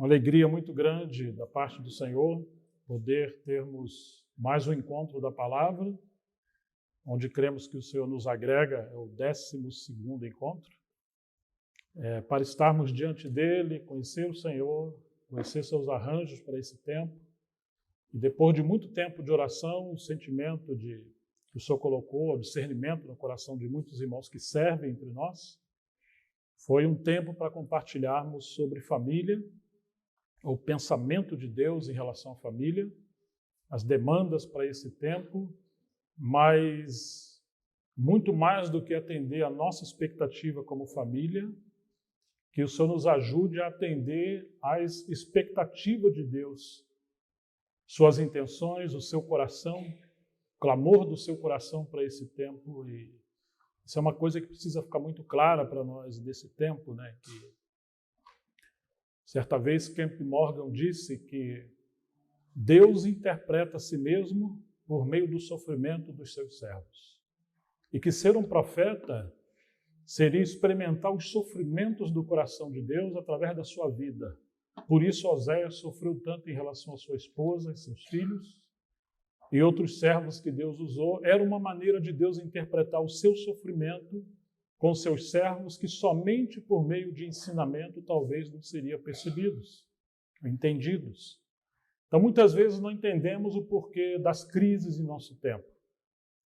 alegria muito grande da parte do Senhor poder termos mais um encontro da palavra, onde cremos que o Senhor nos agrega, é o 12º encontro, para estarmos diante dele, conhecer o Senhor, conhecer seus arranjos para esse tempo. E depois de muito tempo de oração, o sentimento que o Senhor colocou, o discernimento no coração de muitos irmãos que servem entre nós, foi um tempo para compartilharmos sobre família, o pensamento de Deus em relação à família, as demandas para esse tempo, mas muito mais do que atender a nossa expectativa como família, que o Senhor nos ajude a atender às expectativas de Deus, suas intenções, o seu coração, o clamor do seu coração para esse tempo. E isso é uma coisa que precisa ficar muito clara para nós desse tempo, né? Que certa vez Kemp Morgan disse que Deus interpreta a si mesmo por meio do sofrimento dos seus servos. E que ser um profeta seria experimentar os sofrimentos do coração de Deus através da sua vida. Por isso Oséias sofreu tanto em relação à sua esposa e seus filhos e outros servos que Deus usou. Era uma maneira de Deus interpretar o seu sofrimento com seus servos que somente por meio de ensinamento talvez não seriam percebidos, entendidos. Então, muitas vezes não entendemos o porquê das crises em nosso tempo,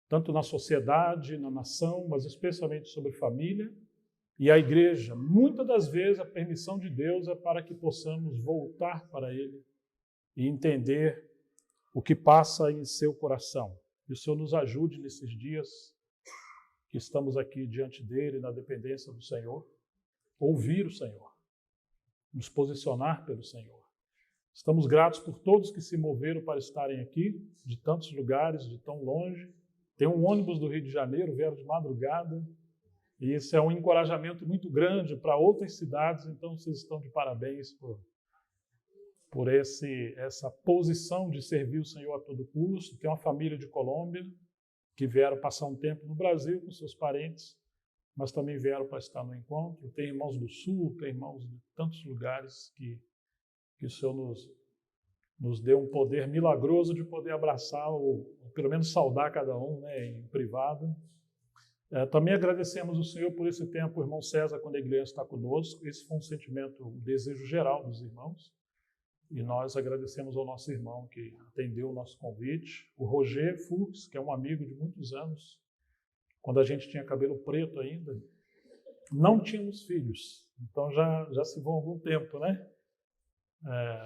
tanto na sociedade, na nação, mas especialmente sobre família e a igreja. Muitas das vezes a permissão de Deus é para que possamos voltar para Ele e entender o que passa em seu coração. E o Senhor nos ajude nesses dias que estamos aqui diante dele, na dependência do Senhor, ouvir o Senhor, nos posicionar pelo Senhor. Estamos gratos por todos que se moveram para estarem aqui, de tantos lugares, de tão longe. Tem um ônibus do Rio de Janeiro, vieram de madrugada, e esse é um encorajamento muito grande para outras cidades, então vocês estão de parabéns por essa posição de servir o Senhor a todo custo. Tem uma família de Colômbia, que vieram passar um tempo no Brasil com seus parentes, mas também vieram para estar no encontro. Tem irmãos do Sul, tem irmãos de tantos lugares que o Senhor nos deu um poder milagroso de poder abraçar, ou pelo menos saudar cada um, né, em privado. Também agradecemos ao Senhor por esse tempo, o irmão César, quando a igreja está conosco. Esse foi um sentimento, um desejo geral dos irmãos. E nós agradecemos ao nosso irmão que atendeu o nosso convite, o Roger Fux, que é um amigo de muitos anos, quando a gente tinha cabelo preto ainda. Não tínhamos filhos, então já se vão algum tempo, né?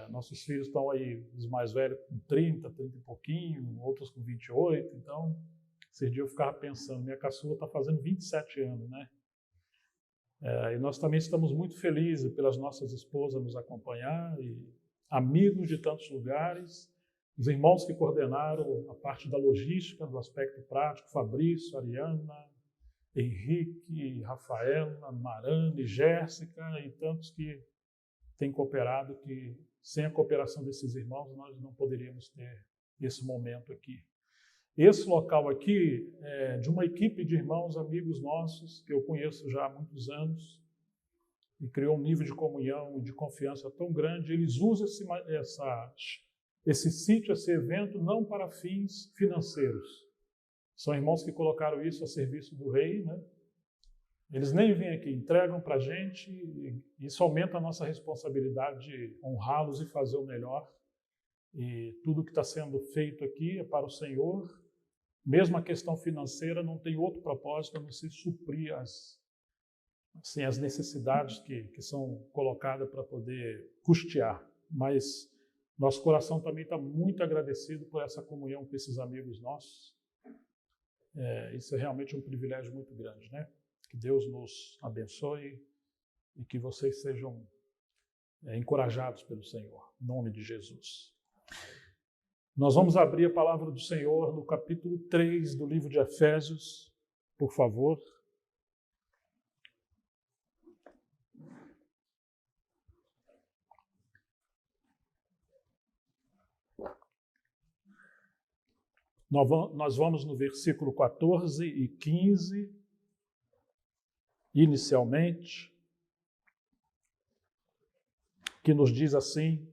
Nossos filhos estão aí, os mais velhos com 30 e pouquinho, outros com 28, então esse dia eu ficava pensando, minha caçula está fazendo 27 anos, né? E nós também estamos muito felizes pelas nossas esposas nos acompanhar, e amigos de tantos lugares, os irmãos que coordenaram a parte da logística, do aspecto prático, Fabrício, Ariana, Henrique, Rafaela, Marane, Jéssica e tantos que têm cooperado, que sem a cooperação desses irmãos nós não poderíamos ter esse momento aqui. Esse local aqui é de uma equipe de irmãos, amigos nossos, que eu conheço já há muitos anos, e criou um nível de comunhão e de confiança tão grande. Eles usam esse sítio, esse evento, não para fins financeiros. São irmãos que colocaram isso a serviço do rei, né? Eles nem vêm aqui, entregam para a gente, e isso aumenta a nossa responsabilidade de honrá-los e fazer o melhor. E tudo que está sendo feito aqui é para o Senhor. Mesmo a questão financeira não tem outro propósito a não ser suprir as necessidades que são colocadas para poder custear. Mas nosso coração também está muito agradecido por essa comunhão com esses amigos nossos. Isso é realmente um privilégio muito grande, né? Que Deus nos abençoe e que vocês sejam encorajados pelo Senhor, em nome de Jesus. Nós vamos abrir a palavra do Senhor no capítulo 3 do livro de Efésios, por favor. Nós vamos no versículo 14 e 15, inicialmente. que nos diz assim: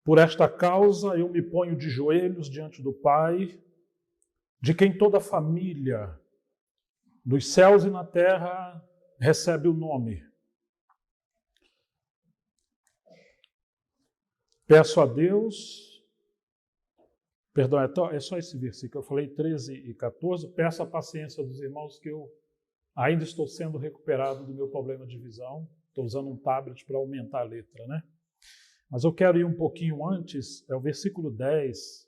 por esta causa eu me ponho de joelhos diante do Pai, de quem toda a família, nos céus e na terra, recebe o nome. Peço a Deus, perdão, é só esse versículo, eu falei 13 e 14, peço a paciência dos irmãos que eu ainda estou sendo recuperado do meu problema de visão, estou usando um tablet para aumentar a letra, né? Mas eu quero ir um pouquinho antes, é o versículo 10.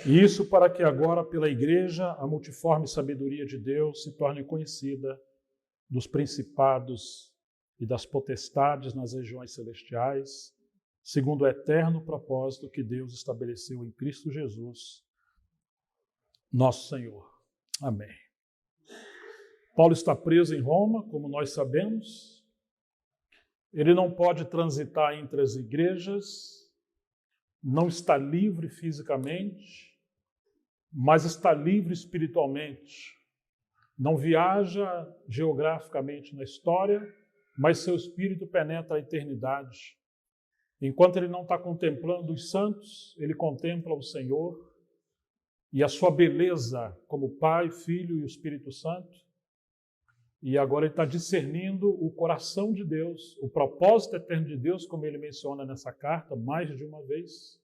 E isso para que agora, pela igreja, a multiforme sabedoria de Deus se torne conhecida dos principados e das potestades nas regiões celestiais, segundo o eterno propósito que Deus estabeleceu em Cristo Jesus, nosso Senhor. Amém. Paulo está preso em Roma, como nós sabemos. Ele não pode transitar entre as igrejas, não está livre fisicamente, mas está livre espiritualmente. Não viaja geograficamente na história, mas seu espírito penetra a eternidade. Enquanto ele não está contemplando os santos, ele contempla o Senhor e a sua beleza como Pai, Filho e o Espírito Santo. E agora ele está discernindo o coração de Deus, o propósito eterno de Deus, como ele menciona nessa carta mais de uma vez.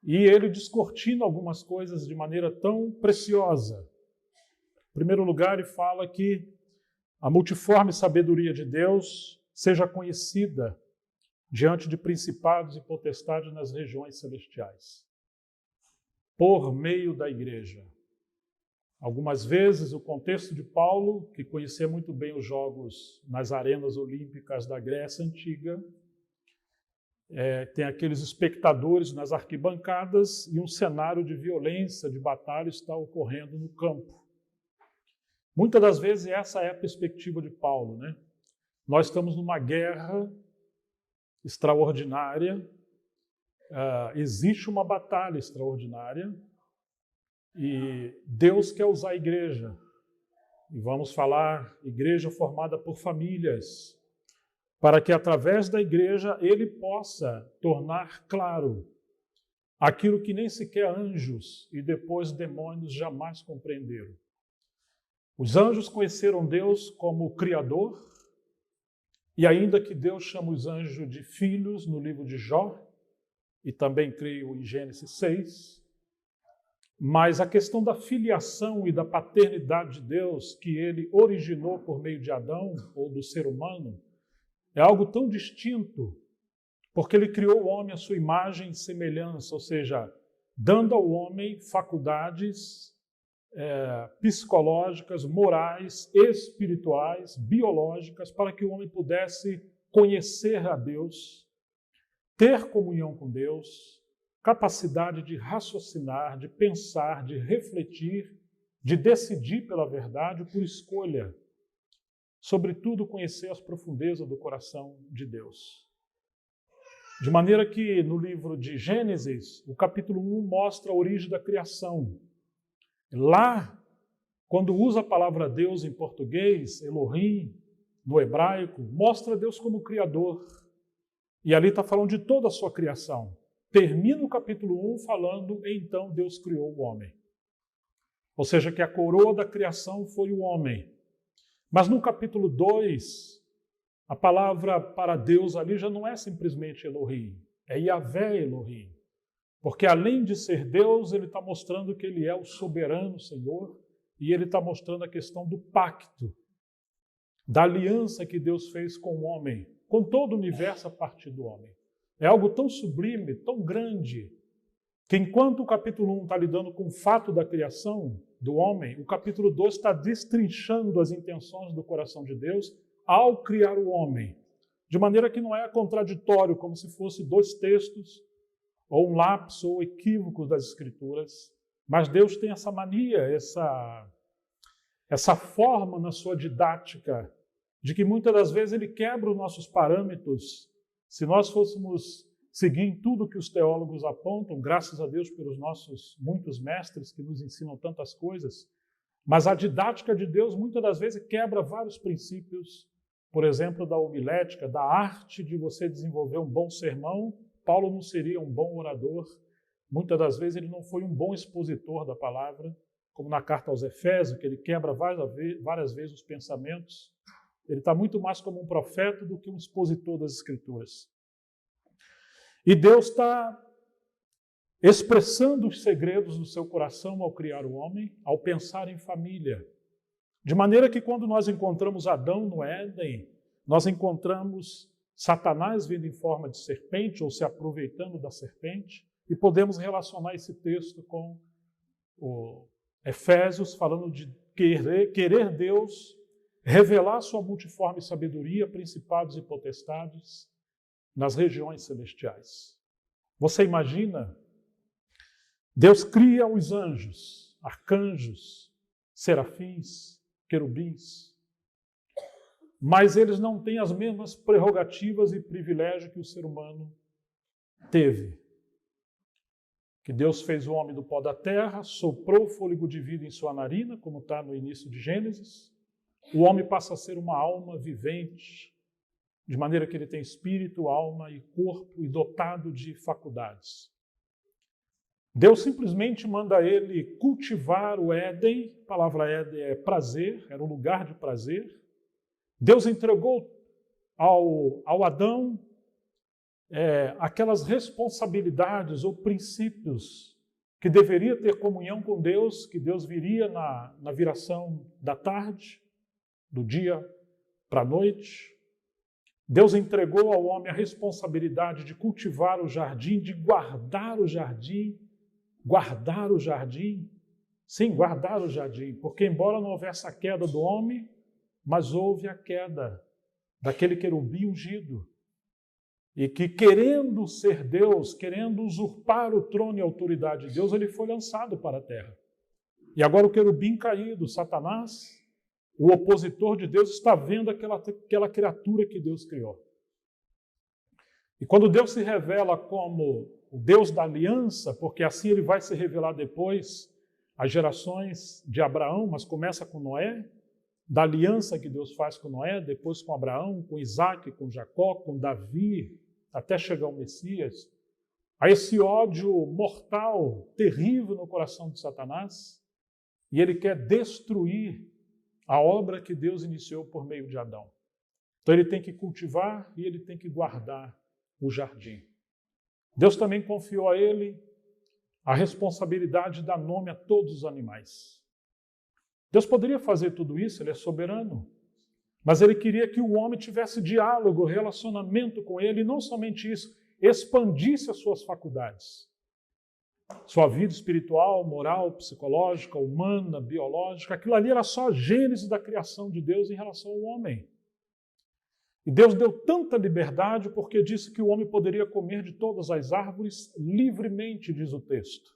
E ele descortina algumas coisas de maneira tão preciosa. Em primeiro lugar, ele fala que a multiforme sabedoria de Deus seja conhecida diante de principados e potestades nas regiões celestiais, por meio da igreja. Algumas vezes o contexto de Paulo, que conhecia muito bem os jogos nas arenas olímpicas da Grécia Antiga, tem aqueles espectadores nas arquibancadas e um cenário de violência, de batalha está ocorrendo no campo. Muitas das vezes essa é a perspectiva de Paulo, né? Nós estamos numa guerra extraordinária, existe uma batalha extraordinária, e Deus quer usar a igreja. E vamos falar igreja formada por famílias, para que através da igreja ele possa tornar claro aquilo que nem sequer anjos e depois demônios jamais compreenderam. Os anjos conheceram Deus como Criador, e ainda que Deus chama os anjos de filhos no livro de Jó, e também creio em Gênesis 6, mas a questão da filiação e da paternidade de Deus, que ele originou por meio de Adão, ou do ser humano, é algo tão distinto, porque ele criou o homem à sua imagem e semelhança, ou seja, dando ao homem faculdades psicológicas, morais, espirituais, biológicas, para que o homem pudesse conhecer a Deus, ter comunhão com Deus, capacidade de raciocinar, de pensar, de refletir, de decidir pela verdade por escolha. Sobretudo, conhecer as profundezas do coração de Deus. De maneira que no livro de Gênesis, o capítulo 1 mostra a origem da criação. Lá, quando usa a palavra Deus em português, Elohim, no hebraico, mostra Deus como Criador. E ali está falando de toda a sua criação. Termina o capítulo 1 falando, então Deus criou o homem. Ou seja, que a coroa da criação foi o homem. Mas no capítulo 2, a palavra para Deus ali já não é simplesmente Elohim, é Yahvé Elohim. Porque além de ser Deus, ele está mostrando que ele é o soberano Senhor, e ele está mostrando a questão do pacto, da aliança que Deus fez com o homem, com todo o universo a partir do homem. É algo tão sublime, tão grande, que enquanto o capítulo 1 está lidando com o fato da criação do homem, o capítulo 2 está destrinchando as intenções do coração de Deus ao criar o homem. De maneira que não é contraditório, como se fosse dois textos, ou um lapso, ou equívocos das Escrituras, mas Deus tem essa mania, essa forma na sua didática, de que muitas das vezes ele quebra os nossos parâmetros. Se nós fôssemos seguir em tudo que os teólogos apontam, graças a Deus pelos nossos muitos mestres que nos ensinam tantas coisas, mas a didática de Deus muitas das vezes quebra vários princípios por exemplo, da homilética, da arte de você desenvolver um bom sermão, Paulo não seria um bom orador. Muitas das vezes ele não foi um bom expositor da palavra, como na carta aos Efésios, que ele quebra várias vezes os pensamentos. Ele está muito mais como um profeta do que um expositor das Escrituras. E Deus está expressando os segredos do seu coração ao criar o homem, ao pensar em família. De maneira que quando nós encontramos Adão no Éden, nós encontramos Satanás vindo em forma de serpente ou se aproveitando da serpente, e podemos relacionar esse texto com o Efésios, falando de querer Deus revelar sua multiforme sabedoria, principados e potestades nas regiões celestiais. Você imagina? Deus cria os anjos, arcanjos, serafins, querubins, mas eles não têm as mesmas prerrogativas e privilégios que o ser humano teve. Que Deus fez o homem do pó da terra, soprou o fôlego de vida em sua narina, como está no início de Gênesis. O homem passa a ser uma alma vivente, de maneira que ele tem espírito, alma e corpo e dotado de faculdades. Deus simplesmente manda ele cultivar o Éden. A palavra Éden é prazer, era um lugar de prazer. Deus entregou ao Adão aquelas responsabilidades ou princípios que deveria ter comunhão com Deus, que Deus viria na viração da tarde, do dia para a noite. Deus entregou ao homem a responsabilidade de cultivar o jardim, de guardar o jardim. Guardar o jardim? Sim, guardar o jardim, porque embora não houvesse a queda do homem, mas houve a queda daquele querubim ungido. E que, querendo ser Deus, querendo usurpar o trono e a autoridade de Deus, ele foi lançado para a terra. E agora o querubim caído, Satanás, o opositor de Deus, está vendo aquela criatura que Deus criou. E quando Deus se revela como o Deus da aliança, porque assim ele vai se revelar depois às gerações de Abraão, mas começa com Noé, da aliança que Deus faz com Noé, depois com Abraão, com Isaac, com Jacó, com Davi, até chegar ao Messias, a esse ódio mortal, terrível no coração de Satanás, e ele quer destruir a obra que Deus iniciou por meio de Adão. Então ele tem que cultivar e ele tem que guardar o jardim. Deus também confiou a ele a responsabilidade de dar nome a todos os animais. Deus poderia fazer tudo isso, ele é soberano, mas ele queria que o homem tivesse diálogo, relacionamento com ele, e não somente isso, expandisse as suas faculdades. Sua vida espiritual, moral, psicológica, humana, biológica, aquilo ali era só a gênese da criação de Deus em relação ao homem. E Deus deu tanta liberdade porque disse que o homem poderia comer de todas as árvores livremente, diz o texto.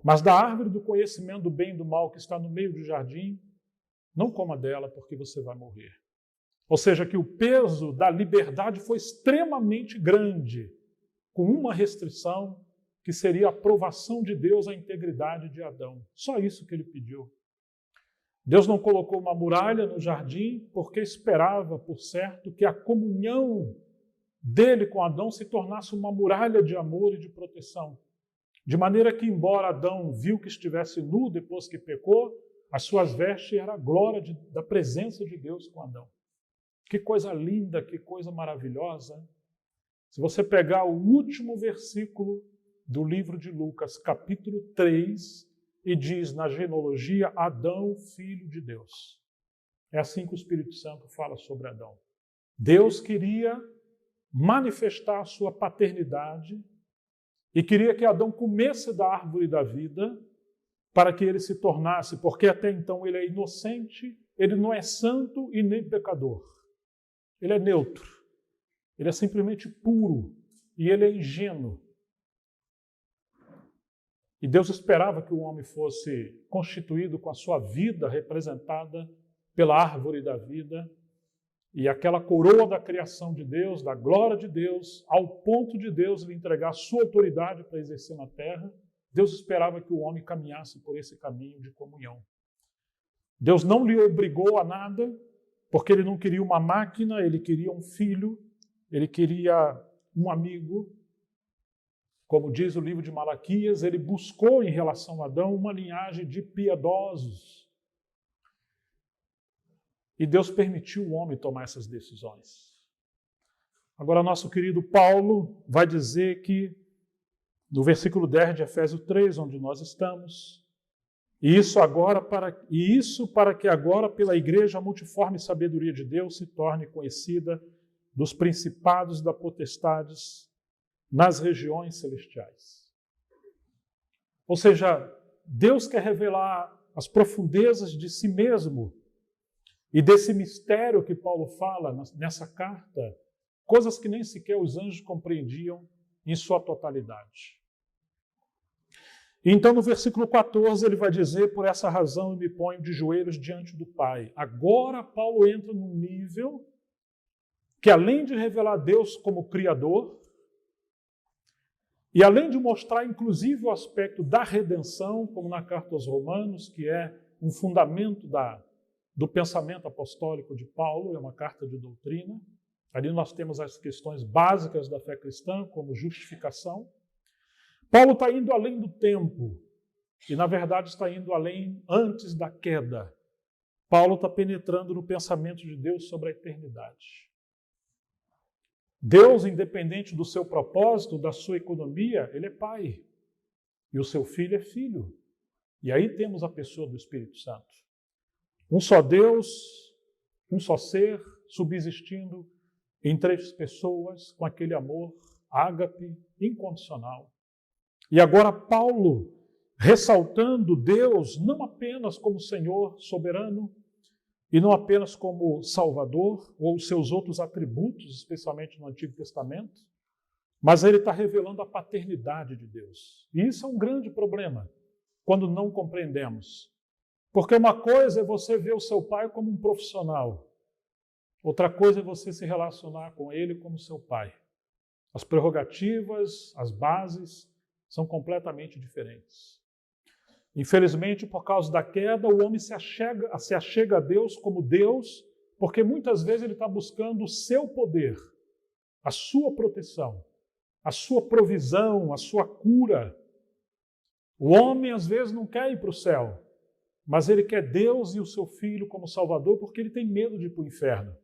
Mas da árvore do conhecimento do bem e do mal que está no meio do jardim, não coma dela porque você vai morrer. Ou seja, que o peso da liberdade foi extremamente grande, com uma restrição que seria a aprovação de Deus à integridade de Adão. Só isso que ele pediu. Deus não colocou uma muralha no jardim porque esperava, por certo, que a comunhão dele com Adão se tornasse uma muralha de amor e de proteção. De maneira que, embora Adão viu que estivesse nu depois que pecou, as suas vestes eram a glória da presença de Deus com Adão. Que coisa linda, que coisa maravilhosa. Se você pegar o último versículo do livro de Lucas, capítulo 3, e diz na genealogia, Adão, filho de Deus. É assim que o Espírito Santo fala sobre Adão. Deus queria manifestar a sua paternidade e queria que Adão comesse da árvore da vida para que ele se tornasse, porque até então ele é inocente, ele não é santo e nem pecador. Ele é neutro, ele é simplesmente puro e ele é ingênuo. E Deus esperava que o homem fosse constituído com a sua vida representada pela árvore da vida e aquela coroa da criação de Deus, da glória de Deus, ao ponto de Deus lhe entregar a sua autoridade para exercer na terra. Deus esperava que o homem caminhasse por esse caminho de comunhão. Deus não lhe obrigou a nada, porque ele não queria uma máquina, ele queria um filho, ele queria um amigo. Como diz o livro de Malaquias, ele buscou em relação a Adão uma linhagem de piedosos. E Deus permitiu o homem tomar essas decisões. Agora, nosso querido Paulo vai dizer que, no versículo 10 de Efésios 3, onde nós estamos, isso para que agora, pela igreja, a multiforme sabedoria de Deus se torne conhecida dos principados e das potestades nas regiões celestiais. Ou seja, Deus quer revelar as profundezas de si mesmo e desse mistério que Paulo fala nessa carta, coisas que nem sequer os anjos compreendiam em sua totalidade. Então, no versículo 14, ele vai dizer, por essa razão eu me ponho de joelhos diante do Pai. Agora, Paulo entra num nível que, além de revelar Deus como Criador, e além de mostrar, inclusive, o aspecto da redenção, como na carta aos Romanos, que é um fundamento do pensamento apostólico de Paulo, é uma carta de doutrina. Ali nós temos as questões básicas da fé cristã, como justificação. Paulo está indo além do tempo, e na verdade está indo além antes da queda. Paulo está penetrando no pensamento de Deus sobre a eternidade. Deus, independente do seu propósito, da sua economia, ele é pai. E o seu filho é filho. E aí temos a pessoa do Espírito Santo. Um só Deus, um só ser, subsistindo em três pessoas, com aquele amor ágape, incondicional. E agora Paulo, ressaltando Deus não apenas como Senhor soberano, e não apenas como Salvador, ou seus outros atributos, especialmente no Antigo Testamento, mas ele está revelando a paternidade de Deus. E isso é um grande problema, quando não compreendemos. Porque uma coisa é você ver o seu pai como um profissional, outra coisa é você se relacionar com ele como seu pai. As prerrogativas, as bases são completamente diferentes. Infelizmente, por causa da queda, o homem se achega a Deus como Deus, porque muitas vezes ele está buscando o seu poder, a sua proteção, a sua provisão, a sua cura. O homem, às vezes, não quer ir para o céu, mas ele quer Deus e o seu Filho como Salvador porque ele tem medo de ir para o inferno.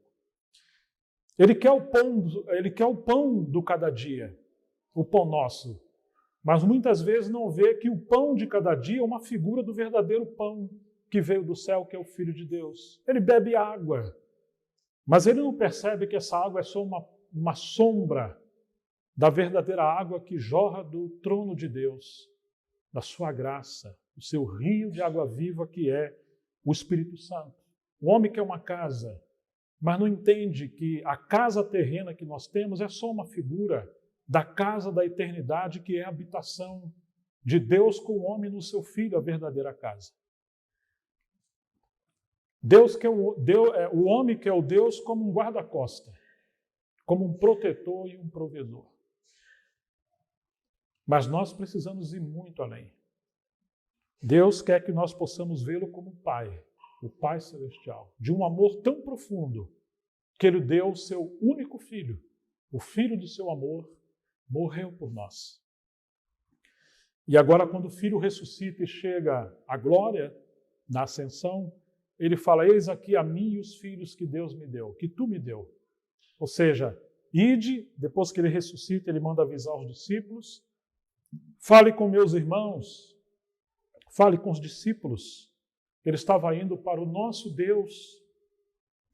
Ele quer o pão do cada dia, o pão nosso. Mas muitas vezes não vê que o pão de cada dia é uma figura do verdadeiro pão que veio do céu, que é o Filho de Deus. Ele bebe água, mas ele não percebe que essa água é só uma sombra da verdadeira água que jorra do trono de Deus, da sua graça, o seu rio de água viva que é o Espírito Santo. O homem quer uma casa, mas não entende que a casa terrena que nós temos é só uma figura da casa da eternidade, que é a habitação de Deus com o homem no seu Filho, a verdadeira casa. O homem quer o Deus como um guarda-costa, como um protetor e um provedor. Mas nós precisamos ir muito além. Deus quer que nós possamos vê-lo como Pai, o Pai Celestial, de um amor tão profundo que Ele deu o seu único Filho, o Filho do seu amor, morreu por nós. E agora, quando o Filho ressuscita e chega à glória, na ascensão, ele fala, eis aqui a mim e os filhos que Deus me deu, que tu me deu. Ou seja, ide, depois que ele ressuscita, ele manda avisar os discípulos, fale com meus irmãos, fale com os discípulos. Ele estava indo para o nosso Deus.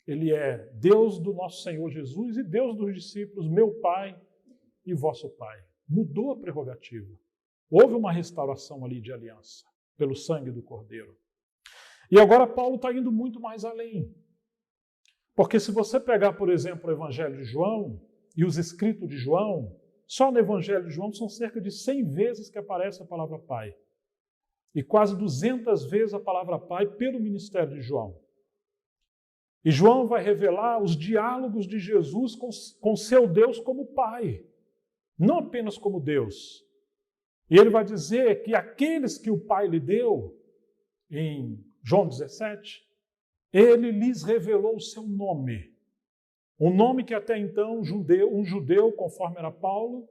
Ele é Deus do nosso Senhor Jesus e Deus dos discípulos, meu Pai e vosso Pai. Mudou a prerrogativa. Houve uma restauração ali de aliança, pelo sangue do Cordeiro. E agora Paulo está indo muito mais além. Porque se você pegar, por exemplo, o Evangelho de João e os escritos de João, só no Evangelho de João são cerca de 100 vezes que aparece a palavra Pai. E quase 200 vezes a palavra Pai pelo ministério de João. E João vai revelar os diálogos de Jesus com seu Deus como Pai, não apenas como Deus. E ele vai dizer que aqueles que o Pai lhe deu, em João 17, ele lhes revelou o seu nome. Um nome que até então um judeu, conforme era Paulo,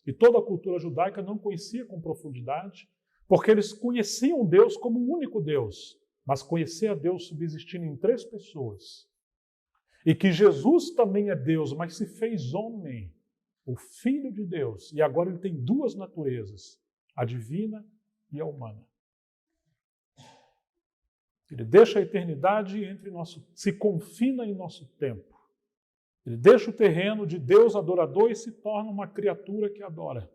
e toda a cultura judaica não conhecia com profundidade, porque eles conheciam Deus como um único Deus, mas conhecer a Deus subsistindo em 3 pessoas. E que Jesus também é Deus, mas se fez homem, o Filho de Deus, e agora ele tem 2 naturezas, a divina e a humana. Ele deixa a eternidade se confina em nosso tempo. Ele deixa o terreno de Deus adorador e se torna uma criatura que adora.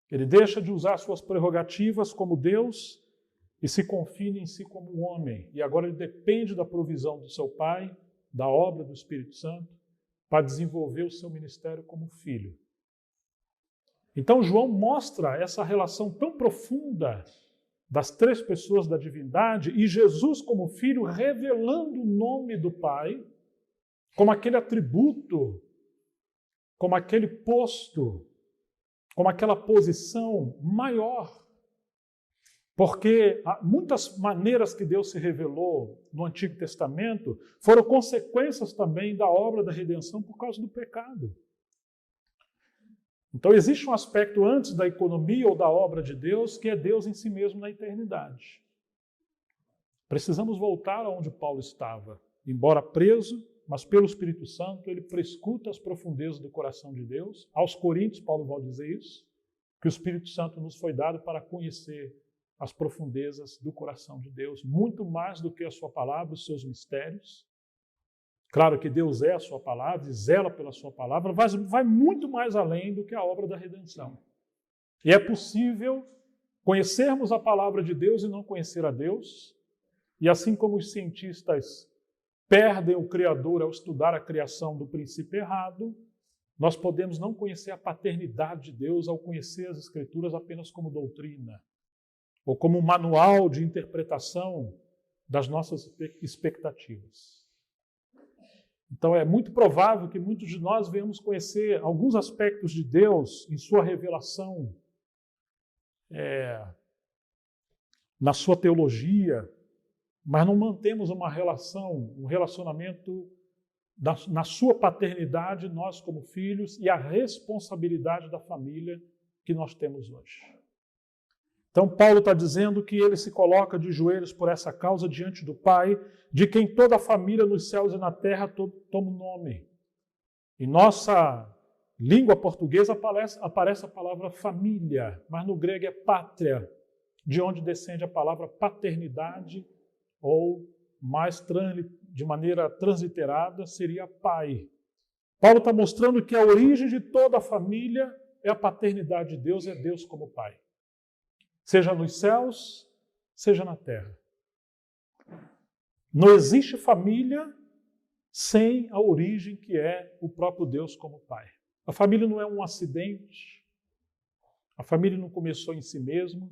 Ele deixa de usar suas prerrogativas como Deus e se confina em si como um homem. E agora ele depende da provisão do seu Pai, da obra do Espírito Santo, para desenvolver o seu ministério como filho. Então João mostra essa relação tão profunda das 3 pessoas da divindade e Jesus como filho revelando o nome do Pai, como aquele atributo, como aquele posto, como aquela posição maior. Porque muitas maneiras que Deus se revelou no Antigo Testamento foram consequências também da obra da redenção por causa do pecado. Então existe um aspecto antes da economia ou da obra de Deus, que é Deus em si mesmo na eternidade. Precisamos voltar aonde Paulo estava. Embora preso, mas pelo Espírito Santo, ele prescuta as profundezas do coração de Deus. Aos Coríntios, Paulo vai dizer isso, que o Espírito Santo nos foi dado para conhecer as profundezas do coração de Deus, muito mais do que a sua palavra, os seus mistérios. Claro que Deus é a sua palavra e zela pela sua palavra, mas vai muito mais além do que a obra da redenção. E é possível conhecermos a palavra de Deus e não conhecer a Deus, e assim como os cientistas perdem o Criador ao estudar a criação do princípio errado, nós podemos não conhecer a paternidade de Deus ao conhecer as Escrituras apenas como doutrina, ou como um manual de interpretação das nossas expectativas. Então é muito provável que muitos de nós venhamos conhecer alguns aspectos de Deus em sua revelação, na sua teologia, mas não mantemos uma relação, um relacionamento na sua paternidade, nós como filhos, e a responsabilidade da família que nós temos hoje. Então Paulo está dizendo que ele se coloca de joelhos por essa causa diante do Pai, de quem toda a família nos céus e na terra toma o nome. Em nossa língua portuguesa aparece a palavra família, mas no grego é pátria, de onde descende a palavra paternidade, ou de maneira transliterada, seria pai. Paulo está mostrando que a origem de toda a família é a paternidade de Deus, é Deus como Pai. Seja nos céus, seja na terra. Não existe família sem a origem que é o próprio Deus como Pai. A família não é um acidente, a família não começou em si mesma,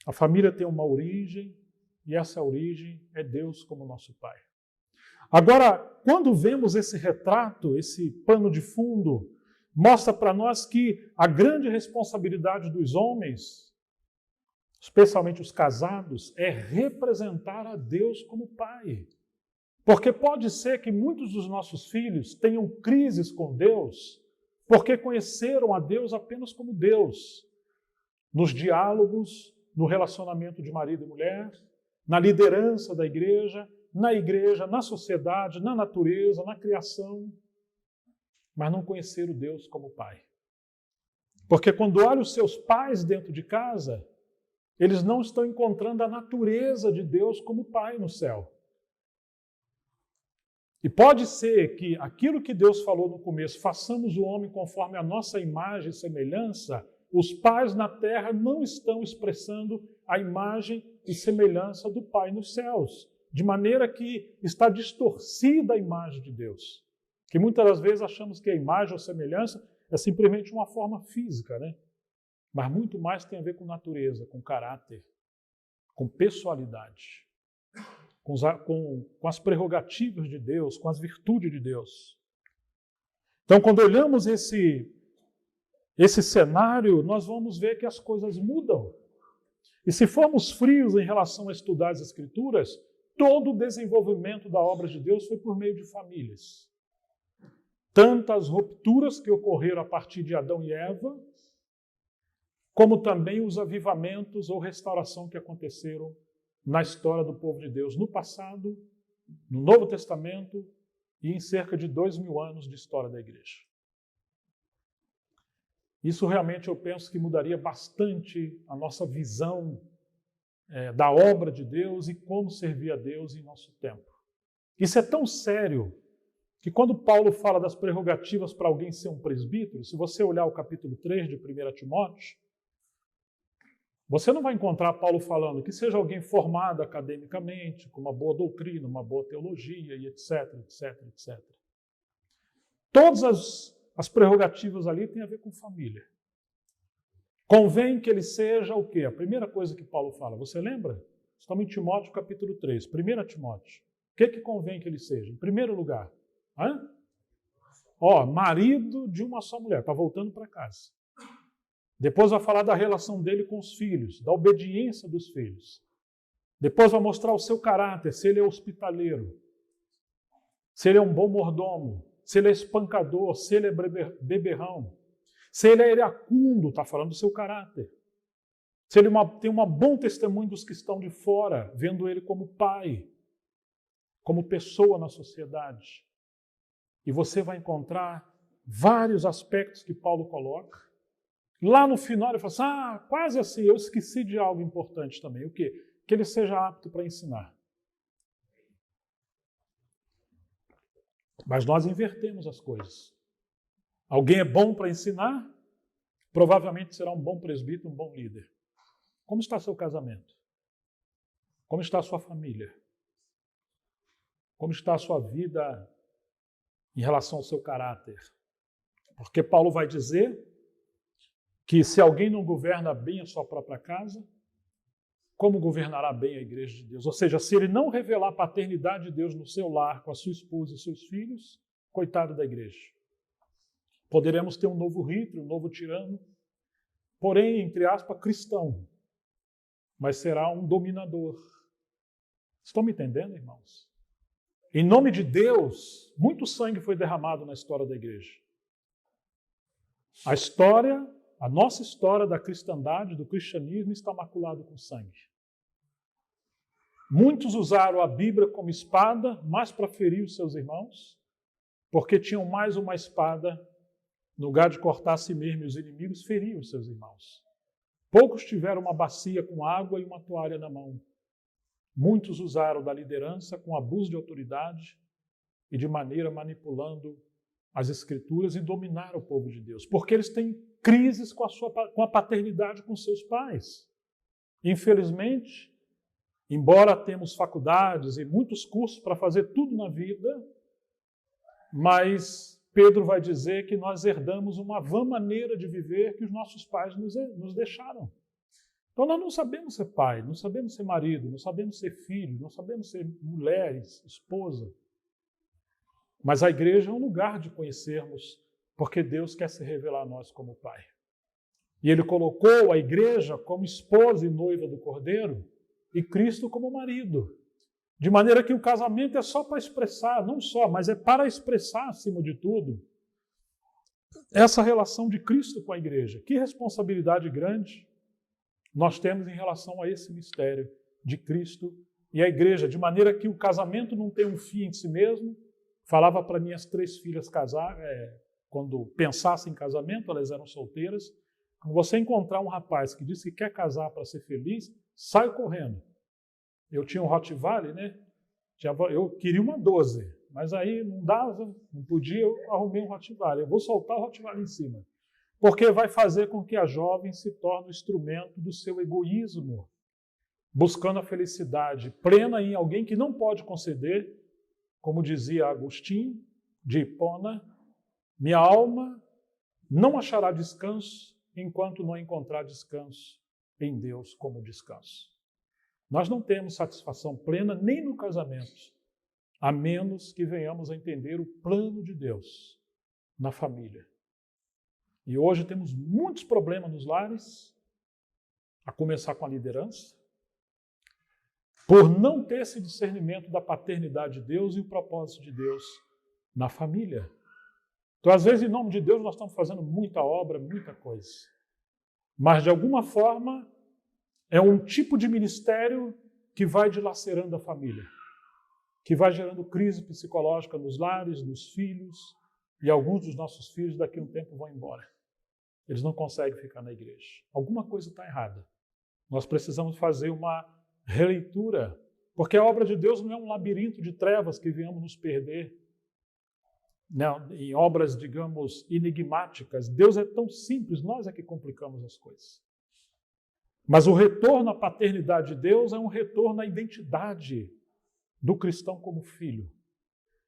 a família tem uma origem, e essa origem é Deus como nosso Pai. Agora, quando vemos esse retrato, esse pano de fundo, mostra para nós que a grande responsabilidade dos homens, especialmente os casados, é representar a Deus como Pai. Porque pode ser que muitos dos nossos filhos tenham crises com Deus, porque conheceram a Deus apenas como Deus, nos diálogos, no relacionamento de marido e mulher, na liderança da igreja, na sociedade, na natureza, na criação, mas não conheceram Deus como Pai. Porque quando olham os seus pais dentro de casa, eles não estão encontrando a natureza de Deus como Pai no céu. E pode ser que aquilo que Deus falou no começo, façamos o homem conforme a nossa imagem e semelhança, os pais na terra não estão expressando a imagem e semelhança do Pai nos céus, de maneira que está distorcida a imagem de Deus. Que muitas das vezes achamos que a imagem ou semelhança é simplesmente uma forma física, né? Mas muito mais tem a ver com natureza, com caráter, com pessoalidade, com as prerrogativas de Deus, com as virtudes de Deus. Então, quando olhamos esse cenário, nós vamos ver que as coisas mudam. E se formos frios em relação a estudar as Escrituras, todo o desenvolvimento da obra de Deus foi por meio de famílias. Tantas rupturas que ocorreram a partir de Adão e Eva, como também os avivamentos ou restauração que aconteceram na história do povo de Deus, no passado, no Novo Testamento e em cerca de 2000 anos de história da igreja. Isso realmente eu penso que mudaria bastante a nossa visão da obra de Deus e como servir a Deus em nosso tempo. Isso é tão sério que quando Paulo fala das prerrogativas para alguém ser um presbítero, se você olhar o capítulo 3 de 1 Timóteo, você não vai encontrar Paulo falando que seja alguém formado academicamente, com uma boa doutrina, uma boa teologia e etc, etc, etc. Todas as prerrogativas ali têm a ver com família. Convém que ele seja o quê? A primeira coisa que Paulo fala, você lembra? Estamos em Timóteo capítulo 3, 1 Timóteo. O que convém que ele seja? Em primeiro lugar, marido de uma só mulher, está voltando para casa. Depois vai falar da relação dele com os filhos, da obediência dos filhos. Depois vai mostrar o seu caráter, se ele é hospitaleiro, se ele é um bom mordomo, se ele é espancador, se ele é beberrão, se ele é iracundo, está falando do seu caráter. Se ele tem um bom testemunho dos que estão de fora, vendo ele como pai, como pessoa na sociedade. E você vai encontrar vários aspectos que Paulo coloca. Lá no final ele fala assim, quase assim, eu esqueci de algo importante também. O quê? Que ele seja apto para ensinar. Mas nós invertemos as coisas. Alguém é bom para ensinar, provavelmente será um bom presbítero, um bom líder. Como está seu casamento? Como está a sua família? Como está a sua vida em relação ao seu caráter? Porque Paulo vai dizer que se alguém não governa bem a sua própria casa, como governará bem a igreja de Deus? Ou seja, se ele não revelar a paternidade de Deus no seu lar, com a sua esposa e seus filhos, coitado da igreja. Poderemos ter um novo Hitler, um novo tirano, porém, entre aspas, cristão, mas será um dominador. Estão me entendendo, irmãos? Em nome de Deus, muito sangue foi derramado na história da igreja. A nossa história da cristandade, do cristianismo, está maculada com sangue. Muitos usaram a Bíblia como espada, mais para ferir os seus irmãos, porque tinham mais uma espada, no lugar de cortar a si mesmo e os inimigos, feriam os seus irmãos. Poucos tiveram uma bacia com água e uma toalha na mão. Muitos usaram da liderança com abuso de autoridade e de maneira manipulando as Escrituras e dominaram o povo de Deus, porque eles têm crises com a paternidade com seus pais. Infelizmente, embora temos faculdades e muitos cursos para fazer tudo na vida, mas Pedro vai dizer que nós herdamos uma vã maneira de viver que os nossos pais nos deixaram. Então nós não sabemos ser pai, não sabemos ser marido, não sabemos ser filho, não sabemos ser mulher, esposa. Mas a igreja é um lugar de conhecermos, porque Deus quer se revelar a nós como Pai. E Ele colocou a igreja como esposa e noiva do Cordeiro e Cristo como marido. De maneira que o casamento é só para expressar, não só, mas é para expressar, acima de tudo, essa relação de Cristo com a igreja. Que responsabilidade grande nós temos em relação a esse mistério de Cristo e a igreja, de maneira que o casamento não tem um fim em si mesmo. Falava para minhas 3 filhas casar, quando pensassem em casamento, elas eram solteiras. Quando você encontrar um rapaz que diz que quer casar para ser feliz, sai correndo. Eu tinha um Rottweiler, né? Eu queria uma 12, mas aí não dava, não podia, eu arrumei um Rottweiler. Eu vou soltar o Rottweiler em cima. Porque vai fazer com que a jovem se torne um instrumento do seu egoísmo, buscando a felicidade plena em alguém que não pode conceder, como dizia Agostinho, de Hipona, minha alma não achará descanso enquanto não encontrar descanso em Deus como descanso. Nós não temos satisfação plena nem no casamento, a menos que venhamos a entender o plano de Deus na família. E hoje temos muitos problemas nos lares, a começar com a liderança. por não ter esse discernimento da paternidade de Deus e o propósito de Deus na família. Então, às vezes, em nome de Deus, nós estamos fazendo muita obra, muita coisa. Mas, de alguma forma, é um tipo de ministério que vai dilacerando a família, que vai gerando crise psicológica nos lares, nos filhos, e alguns dos nossos filhos daqui a um tempo vão embora. Eles não conseguem ficar na igreja. Alguma coisa está errada. Nós precisamos fazer uma releitura, porque a obra de Deus não é um labirinto de trevas que viemos nos perder, não, em obras, digamos, enigmáticas. Deus é tão simples, nós é que complicamos as coisas. Mas o retorno à paternidade de Deus é um retorno à identidade do cristão como filho.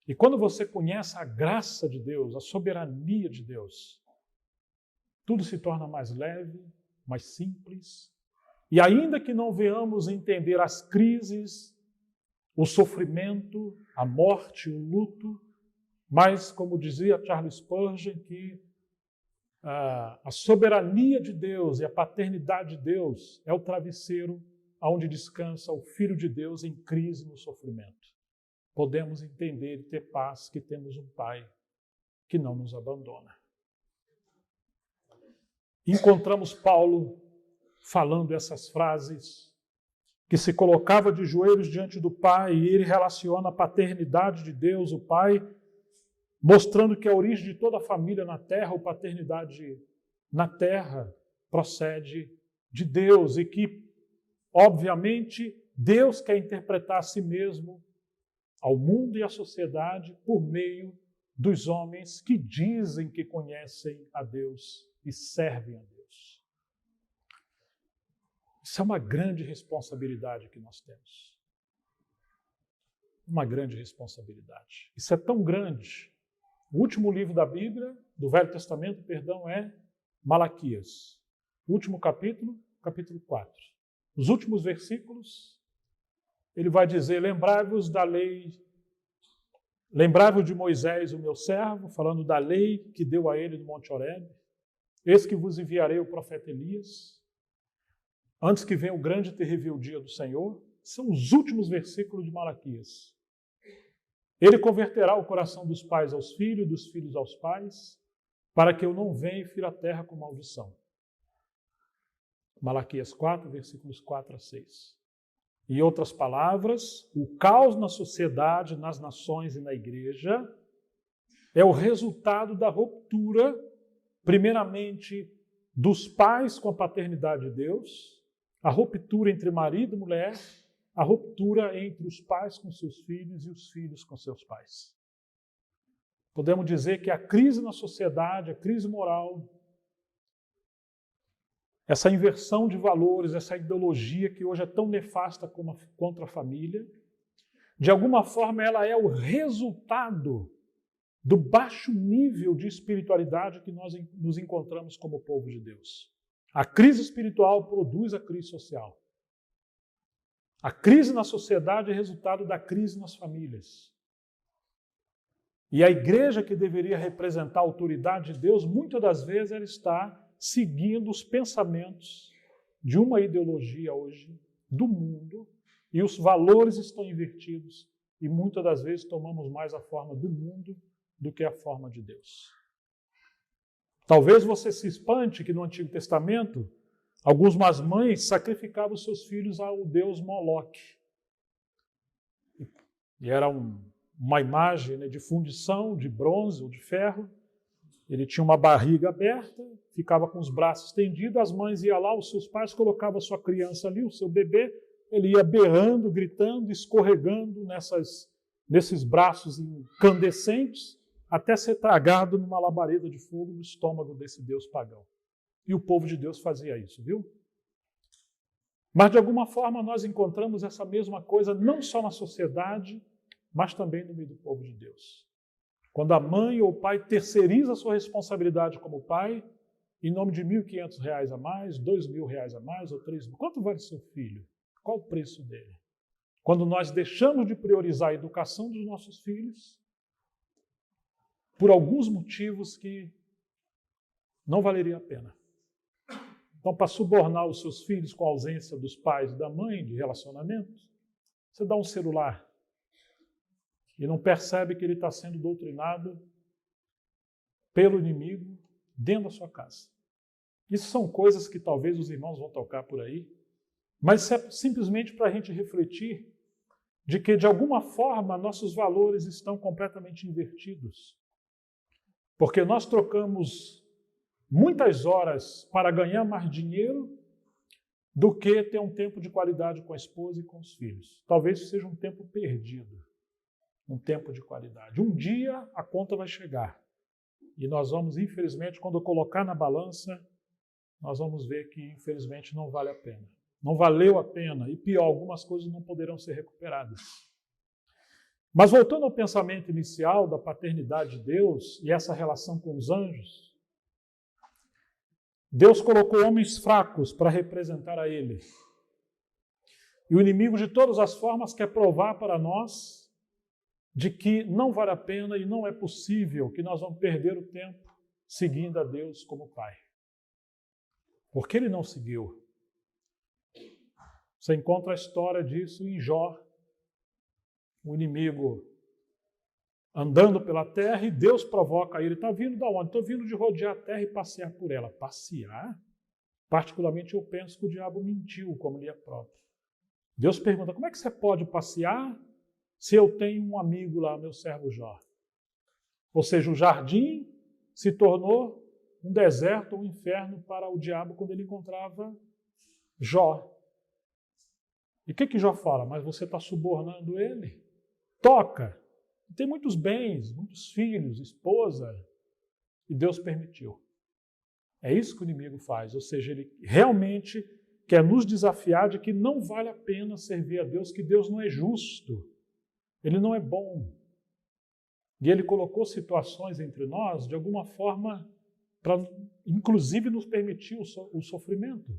E quando você conhece a graça de Deus, a soberania de Deus, tudo se torna mais leve, mais simples. E ainda que não venhamos entender as crises, o sofrimento, a morte, o luto, mas, como dizia Charles Spurgeon, que a soberania de Deus e a paternidade de Deus é o travesseiro onde descansa o Filho de Deus em crise no sofrimento. Podemos entender e ter paz que temos um Pai que não nos abandona. Encontramos Paulo falando essas frases, que se colocava de joelhos diante do Pai, e ele relaciona a paternidade de Deus, o Pai, mostrando que a origem de toda a família na terra, ou paternidade na terra, procede de Deus, e que, obviamente, Deus quer interpretar a si mesmo, ao mundo e à sociedade, por meio dos homens que dizem que conhecem a Deus e servem a Deus. Isso é uma grande responsabilidade que nós temos. Uma grande responsabilidade. Isso é tão grande. O último livro da Bíblia, do Velho Testamento, perdão, é Malaquias. O último capítulo, capítulo 4. Os últimos versículos, ele vai dizer: lembrai-vos da lei, lembrai-vos de Moisés, o meu servo, falando da lei que deu a ele no Monte Horebe. Eis que vos enviarei o profeta Elias, antes que venha o grande e terrível dia do Senhor. São os últimos versículos de Malaquias. Ele converterá o coração dos pais aos filhos, dos filhos aos pais, para que eu não venha e fira a terra com maldição. Malaquias 4, versículos 4 a 6. Em outras palavras, o caos na sociedade, nas nações e na igreja é o resultado da ruptura, primeiramente, dos pais com a paternidade de Deus, a ruptura entre marido e mulher, a ruptura entre os pais com seus filhos e os filhos com seus pais. Podemos dizer que a crise na sociedade, a crise moral, essa inversão de valores, essa ideologia que hoje é tão nefasta contra a família, de alguma forma ela é o resultado do baixo nível de espiritualidade que nós nos encontramos como povo de Deus. A crise espiritual produz a crise social. A crise na sociedade é resultado da crise nas famílias. E a igreja, que deveria representar a autoridade de Deus, muitas das vezes ela está seguindo os pensamentos de uma ideologia hoje, do mundo, e os valores estão invertidos, e muitas das vezes tomamos mais a forma do mundo do que a forma de Deus. Talvez você se espante que no Antigo Testamento algumas mães sacrificavam seus filhos ao deus Moloque. E era uma imagem, né, de fundição, de bronze ou de ferro. Ele tinha uma barriga aberta, ficava com os braços estendidos, as mães iam lá, os seus pais colocavam a sua criança ali, o seu bebê, ele ia berrando, gritando, escorregando nesses braços incandescentes, até ser tragado numa labareda de fogo no estômago desse deus pagão. E o povo de Deus fazia isso, viu? Mas, de alguma forma, nós encontramos essa mesma coisa não só na sociedade, mas também no meio do povo de Deus. Quando a mãe ou o pai terceiriza a sua responsabilidade como pai, em nome de R$1.500 a mais, R$2.000 a mais ou R$3.000. Quanto vale seu filho? Qual o preço dele? Quando nós deixamos de priorizar a educação dos nossos filhos, por alguns motivos que não valeria a pena. Então, para subornar os seus filhos com a ausência dos pais e da mãe, de relacionamento, Você dá um celular e não percebe que ele está sendo doutrinado pelo inimigo dentro da sua casa. Isso são coisas que talvez os irmãos vão tocar por aí, mas isso é simplesmente para a gente refletir de que, de alguma forma, nossos valores estão completamente invertidos. Porque nós trocamos muitas horas para ganhar mais dinheiro do que ter um tempo de qualidade com a esposa e com os filhos. Talvez seja um tempo perdido, um tempo de qualidade. Um dia a conta vai chegar e nós vamos, infelizmente, quando colocar na balança, nós vamos ver que, infelizmente, não vale a pena. Não valeu a pena e, pior, algumas coisas não poderão ser recuperadas. Mas voltando ao pensamento inicial da paternidade de Deus e essa relação com os anjos, Deus colocou homens fracos para representar a Ele. E o inimigo, de todas as formas, quer provar para nós de que não vale a pena e não é possível que nós vamos perder o tempo seguindo a Deus como Pai. Porque Ele não seguiu. Você encontra a história disso em Jó, o inimigo andando pela terra e Deus provoca ele. Está vindo de onde? Estou vindo de rodear a terra e passear por ela. Passear? Particularmente eu penso que o diabo mentiu, como lhe é próprio. Deus pergunta, como é que você pode passear se eu tenho um amigo lá, meu servo Jó? Ou seja, o jardim se tornou um deserto, um inferno para o diabo quando ele encontrava Jó. E o que Jó fala? Mas você está subornando ele? Toca. Tem muitos bens, muitos filhos, esposa, e Deus permitiu. É isso que o inimigo faz, ou seja, ele realmente quer nos desafiar de que não vale a pena servir a Deus, que Deus não é justo, Ele não é bom. E Ele colocou situações entre nós, de alguma forma, para inclusive nos permitir o sofrimento.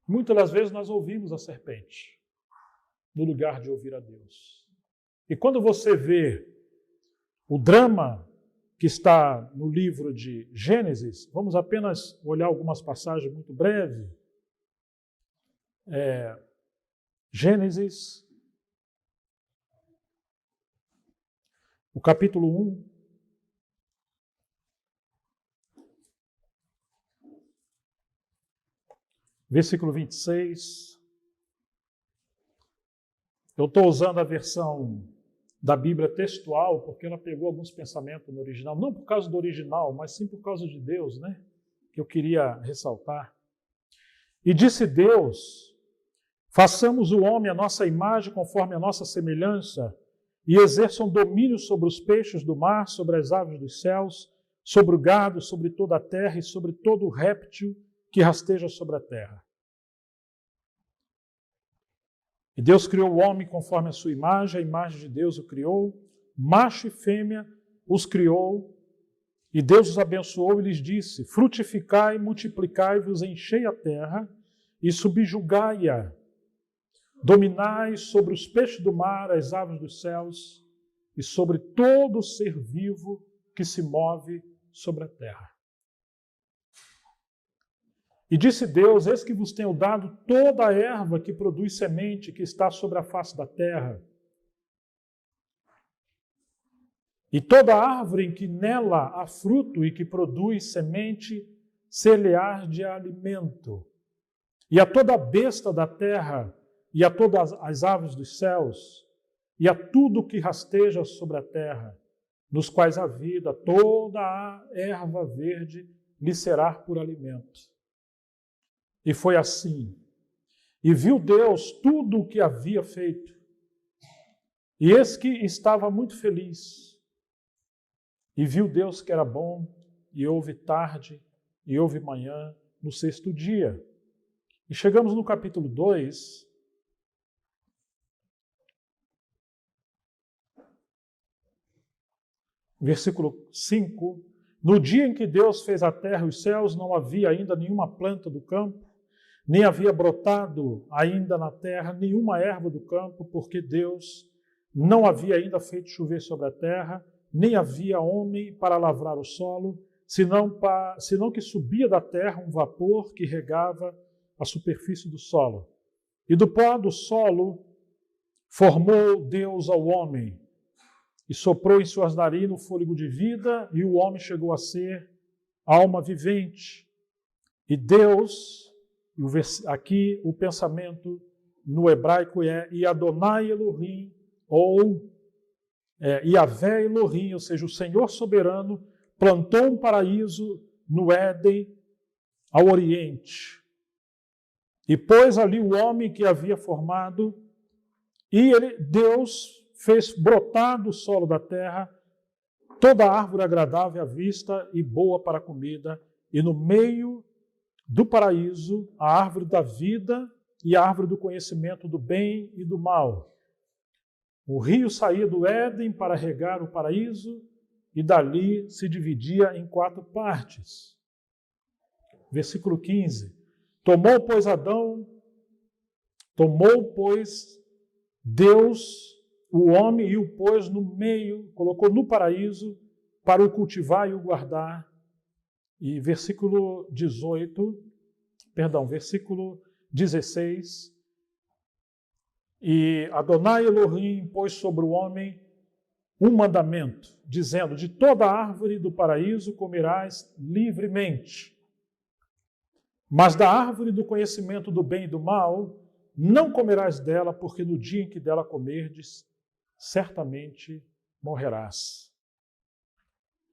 Muitas das vezes nós ouvimos a serpente, no lugar de ouvir a Deus. E quando você vê o drama que está no livro de Gênesis, vamos apenas olhar algumas passagens muito breves. Gênesis, o capítulo 1. Versículo 26. Eu estou usando a versão da Bíblia textual, porque ela pegou alguns pensamentos no original, não por causa do original, mas sim por causa de Deus, né? Que eu queria ressaltar. E disse Deus, façamos o homem à nossa imagem, conforme a nossa semelhança, e exerçam domínio sobre os peixes do mar, sobre as aves dos céus, sobre o gado, sobre toda a terra e sobre todo o réptil que rasteja sobre a terra. E Deus criou o homem conforme a sua imagem, a imagem de Deus o criou, macho e fêmea os criou, e Deus os abençoou e lhes disse, frutificai, multiplicai-vos, enchei a terra e subjugai-a, dominai sobre os peixes do mar, as aves dos céus e sobre todo ser vivo que se move sobre a terra. E disse Deus, eis que vos tenho dado toda a erva que produz semente, que está sobre a face da terra. E toda árvore em que nela há fruto e que produz semente, ser-lhe-á de alimento. E a toda besta da terra, e a todas as aves dos céus, e a tudo que rasteja sobre a terra, nos quais há vida, toda a erva verde lhe será por alimento. E foi assim. E viu Deus tudo o que havia feito. E eis que estava muito feliz. E viu Deus que era bom, e houve tarde, e houve manhã, no sexto dia. E chegamos no capítulo 2, versículo 5. No dia em que Deus fez a terra e os céus, não havia ainda nenhuma planta do campo, nem havia brotado ainda na terra nenhuma erva do campo, porque Deus não havia ainda feito chover sobre a terra, nem havia homem para lavrar o solo, senão que subia da terra um vapor que regava a superfície do solo. E do pó do solo Formou Deus ao homem e soprou em suas narinas o fôlego de vida, e o homem chegou a ser alma vivente. E Deus, aqui o pensamento no hebraico é Adonai Elohim, ou Yahvé Elohim, ou seja, o Senhor soberano, plantou um paraíso no Éden, ao oriente. E pôs ali o homem que havia formado, e Deus fez brotar do solo da terra toda árvore agradável à vista e boa para a comida, e no meio do paraíso a árvore da vida e a árvore do conhecimento do bem e do mal. O rio saía do Éden para regar o paraíso, e dali se dividia em 4 partes. Versículo 15. Tomou, pois, Deus o homem e o pôs no meio, colocou no paraíso para o cultivar e o guardar. E versículo 16. E Adonai Elohim pôs sobre o homem um mandamento, dizendo: de toda árvore do paraíso comerás livremente, mas da árvore do conhecimento do bem e do mal não comerás dela, porque no dia em que dela comerdes, certamente morrerás.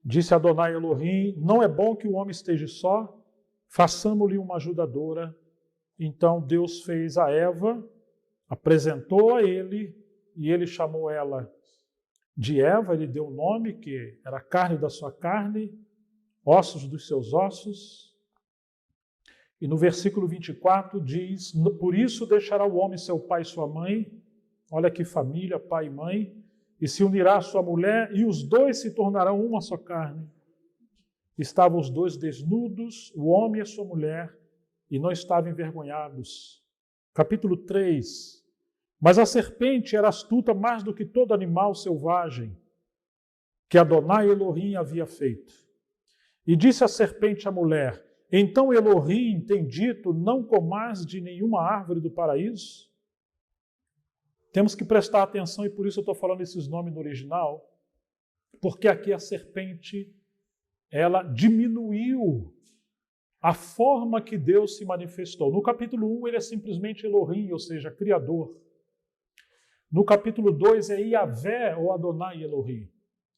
Disse Adonai Elohim: não é bom que o homem esteja só, façamo-lhe uma ajudadora. Então Deus fez a Eva, apresentou a ele, e ele chamou ela de Eva, ele deu o nome, que era carne da sua carne, ossos dos seus ossos. E no versículo 24 diz: por isso deixará o homem seu pai e sua mãe, olha que família, pai e mãe, e se unirá à sua mulher, e os dois se tornarão uma só carne. Estavam os dois desnudos, o homem e a sua mulher, e não estavam envergonhados. Capítulo 3. Mas a serpente era astuta mais do que todo animal selvagem que Adonai Elohim havia feito. E disse a serpente à mulher: então Elohim tem dito, não comais de nenhuma árvore do paraíso? Temos que prestar atenção, e por isso eu estou falando esses nomes no original, porque aqui a serpente, ela diminuiu a forma que Deus se manifestou. No capítulo 1 ele é simplesmente Elohim, ou seja, Criador. No capítulo 2 é Yahvé ou Adonai Elohim.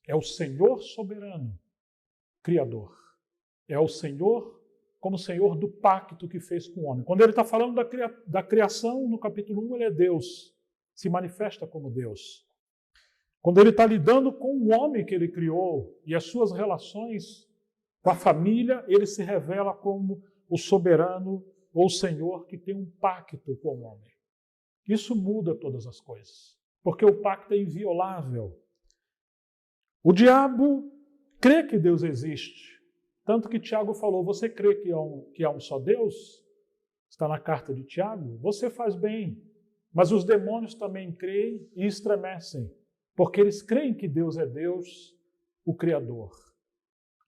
É o Senhor soberano, Criador. É o Senhor como Senhor do pacto que fez com o homem. Quando ele está falando da criação, no capítulo 1 ele é Deus, se manifesta como Deus. Quando ele está lidando com o homem que ele criou e as suas relações com a família, ele se revela como o soberano ou o Senhor que tem um pacto com o homem. Isso muda todas as coisas, porque o pacto é inviolável. O diabo crê que Deus existe, tanto que Tiago falou: você crê que há um só Deus? Está na carta de Tiago. Você faz bem, mas os demônios também creem e estremecem, porque eles creem que Deus é Deus, o Criador.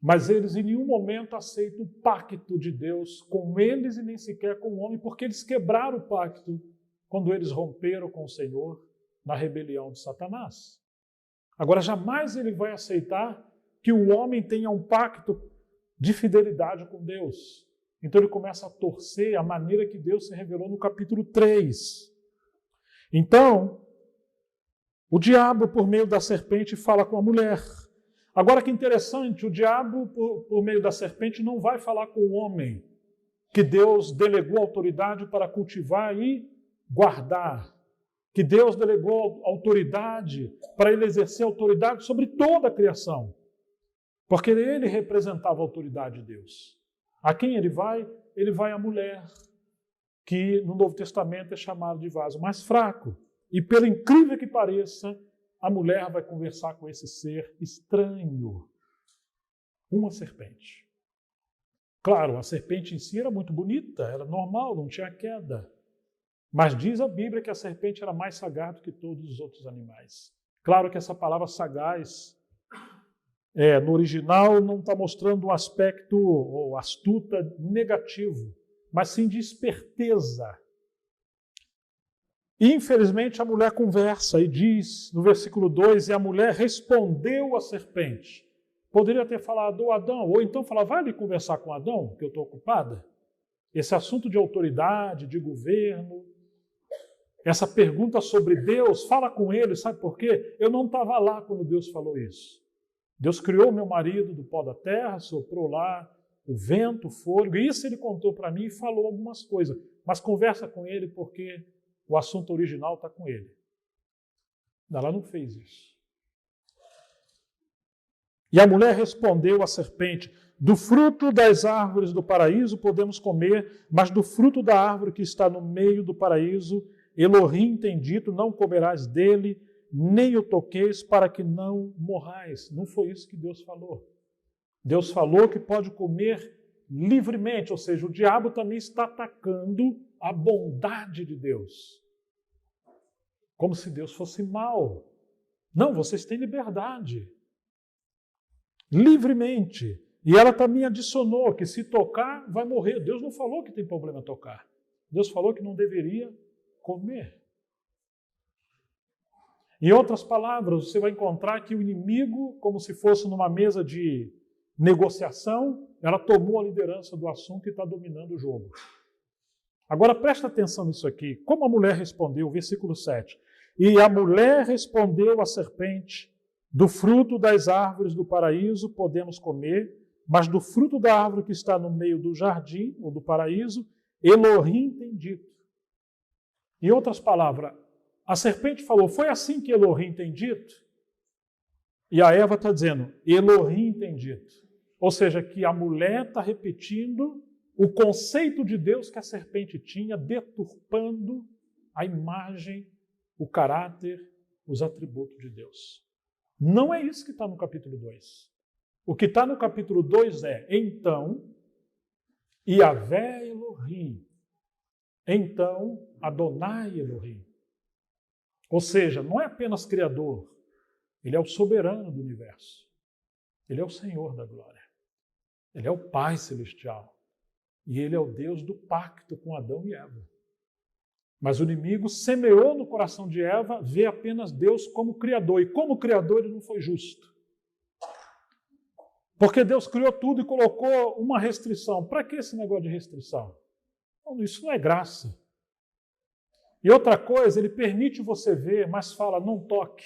Mas eles em nenhum momento aceitam o pacto de Deus com eles e nem sequer com o homem, porque eles quebraram o pacto quando eles romperam com o Senhor na rebelião de Satanás. Agora, jamais ele vai aceitar que o homem tenha um pacto de fidelidade com Deus. Então ele começa a torcer a maneira que Deus se revelou no capítulo 3. Então, o diabo, por meio da serpente, fala com a mulher. Agora que interessante, o diabo, por meio da serpente, não vai falar com o homem, que Deus delegou autoridade para cultivar e guardar, que Deus delegou autoridade para ele exercer autoridade sobre toda a criação, porque ele representava a autoridade de Deus. A quem ele vai? Ele vai à mulher, que no Novo Testamento é chamada de vaso mais fraco. E pelo incrível que pareça, a mulher vai conversar com esse ser estranho, uma serpente. Claro, a serpente em si era muito bonita, era normal, não tinha queda. Mas diz a Bíblia que a serpente era mais sagaz do que todos os outros animais. Claro que essa palavra sagaz, no original, não está mostrando um aspecto ou astuta negativo, mas sim de esperteza. E, infelizmente, a mulher conversa e diz, no versículo 2, e a mulher respondeu à serpente. Poderia ter falado ao Adão, ou então falar, vai ali conversar com Adão, que eu estou ocupada. Esse assunto de autoridade, de governo, essa pergunta sobre Deus, fala com ele, sabe por quê? Eu não estava lá quando Deus falou isso. Deus criou meu marido do pó da terra, soprou lá o vento, o fôlego, e isso ele contou para mim e falou algumas coisas. Mas conversa com ele porque o assunto original está com ele. Ela não fez isso. E a mulher respondeu à serpente, do fruto das árvores do paraíso podemos comer, mas do fruto da árvore que está no meio do paraíso, Elohim tem dito, não comerás dele, nem o toqueis, para que não morrais. Não foi isso que Deus falou. Deus falou que pode comer livremente, ou seja, o diabo também está atacando a bondade de Deus. Como se Deus fosse mau. Não, vocês têm liberdade. Livremente. E ela também adicionou que se tocar, vai morrer. Deus não falou que tem problema tocar. Deus falou que não deveria comer. Em outras palavras, você vai encontrar que o inimigo, como se fosse numa mesa de negociação, ela tomou a liderança do assunto e está dominando o jogo. Agora presta atenção nisso aqui. Como a mulher respondeu, versículo 7. E a mulher respondeu à serpente, do fruto das árvores do paraíso podemos comer, mas do fruto da árvore que está no meio do jardim, ou do paraíso, Elohim tem dito. Em outras palavras, a serpente falou, foi assim que Elohim tem dito? E a Eva está dizendo, Elohim tem dito. Ou seja, que a mulher está repetindo o conceito de Deus que a serpente tinha, deturpando a imagem, o caráter, os atributos de Deus. Não é isso que está no capítulo 2. O que está no capítulo 2 é, então, Yahvé Elohim. Então, Adonai Elohim. Ou seja, não é apenas Criador, ele é o soberano do universo. Ele é o Senhor da glória. Ele é o Pai Celestial. E ele é o Deus do pacto com Adão e Eva. Mas o inimigo semeou no coração de Eva ver apenas Deus como Criador. E como Criador ele não foi justo. Porque Deus criou tudo e colocou uma restrição. Para que esse negócio de restrição? Isso não é graça. E outra coisa, ele permite você ver, mas fala, não toque.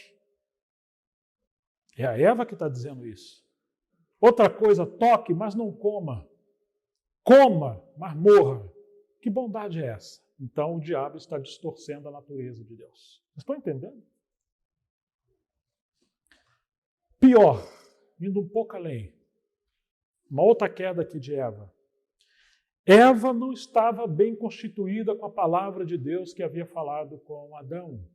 É a Eva que está dizendo isso. Outra coisa, toque, mas não coma. Coma, mas morra. Que bondade é essa? Então o diabo está distorcendo a natureza de Deus. Vocês estão entendendo? Pior, indo um pouco além. Uma outra queda aqui de Eva. Eva não estava bem constituída com a palavra de Deus que havia falado com Adão.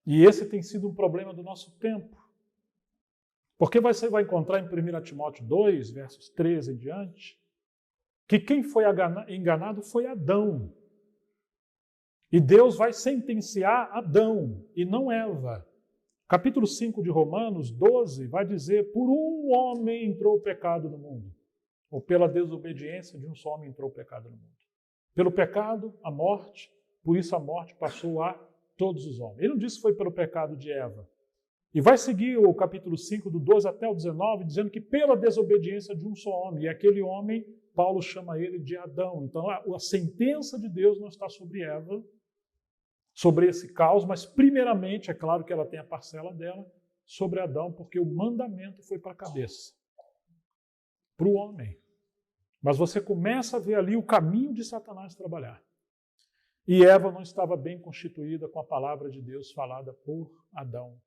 E esse tem sido um problema do nosso tempo. Porque você vai encontrar em 1 Timóteo 2, versos 13 em diante, que quem foi enganado foi Adão. E Deus vai sentenciar Adão e não Eva. Capítulo 5 de Romanos 12 vai dizer, por um homem entrou o pecado no mundo. Ou pela desobediência de um só homem entrou o pecado no mundo. Pelo pecado, a morte, por isso a morte passou a todos os homens. Ele não disse que foi pelo pecado de Eva. E vai seguir o capítulo 5, do 12 até o 19, dizendo que pela desobediência de um só homem. E aquele homem, Paulo chama ele de Adão. Então a sentença de Deus não está sobre Eva, sobre esse caos, mas primeiramente, é claro que ela tem a parcela dela, sobre Adão, porque o mandamento foi para a cabeça. Para o homem. Mas você começa a ver ali o caminho de Satanás trabalhar. E Eva não estava bem constituída com a palavra de Deus falada por Adão.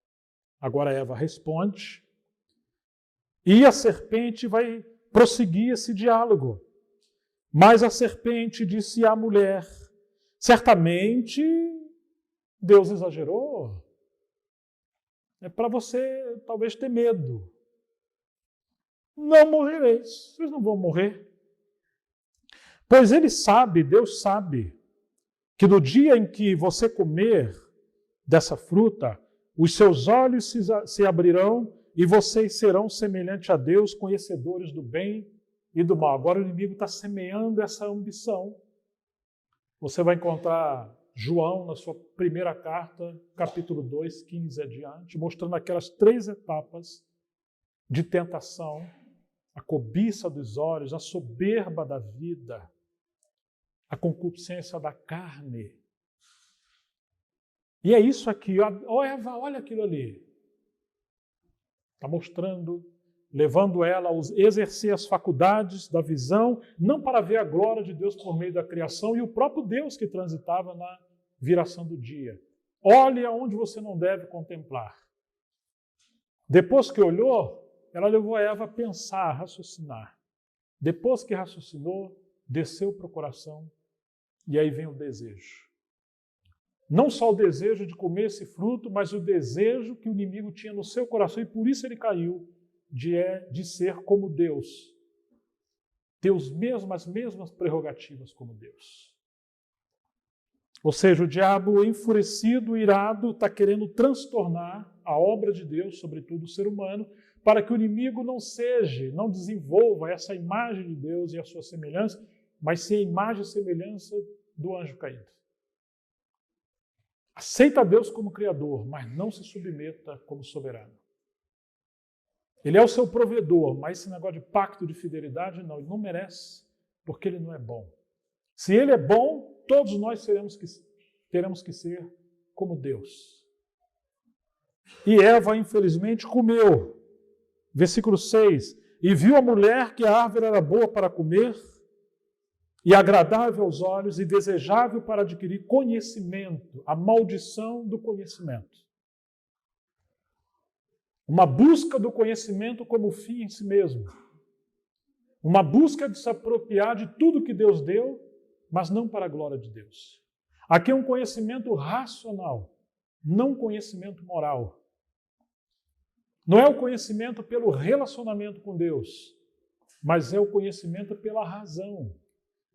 Agora Eva responde e a serpente vai prosseguir esse diálogo. Mas a serpente disse à mulher, certamente Deus exagerou. É para você talvez ter medo. Não morrereis. Vocês não vão morrer. Pois ele sabe, Deus sabe, que no dia em que você comer dessa fruta, os seus olhos se abrirão e vocês serão semelhantes a Deus, conhecedores do bem e do mal. Agora o inimigo está semeando essa ambição. Você vai encontrar João, na sua primeira carta, capítulo 2, 15 adiante, mostrando aquelas 3 etapas de tentação: a cobiça dos olhos, a soberba da vida, a concupiscência da carne. E é isso aqui, ó Eva, olha aquilo ali. Está mostrando, levando ela a exercer as faculdades da visão, não para ver a glória de Deus por meio da criação e o próprio Deus que transitava na viração do dia. Olhe aonde você não deve contemplar. Depois que olhou, ela levou a Eva a pensar, a raciocinar. Depois que raciocinou, desceu para o coração e aí vem o desejo. Não só o desejo de comer esse fruto, mas o desejo que o inimigo tinha no seu coração, e por isso ele caiu, de ser como Deus. Ter as mesmas prerrogativas como Deus. Ou seja, o diabo enfurecido, irado, está querendo transtornar a obra de Deus, sobretudo o ser humano, para que o inimigo não desenvolva essa imagem de Deus e a sua semelhança, mas sim a imagem e semelhança do anjo caído. Aceita Deus como Criador, mas não se submeta como soberano. Ele é o seu provedor, mas esse negócio de pacto de fidelidade, não, ele não merece, porque ele não é bom. Se ele é bom, todos nós teremos que ser como Deus. E Eva, infelizmente, comeu. Versículo 6. E viu a mulher que a árvore era boa para comer, e agradável aos olhos, e desejável para adquirir conhecimento, a maldição do conhecimento. Uma busca do conhecimento como fim em si mesmo. Uma busca de se apropriar de tudo que Deus deu, mas não para a glória de Deus. Aqui é um conhecimento racional, não conhecimento moral. Não é o conhecimento pelo relacionamento com Deus, mas é o conhecimento pela razão.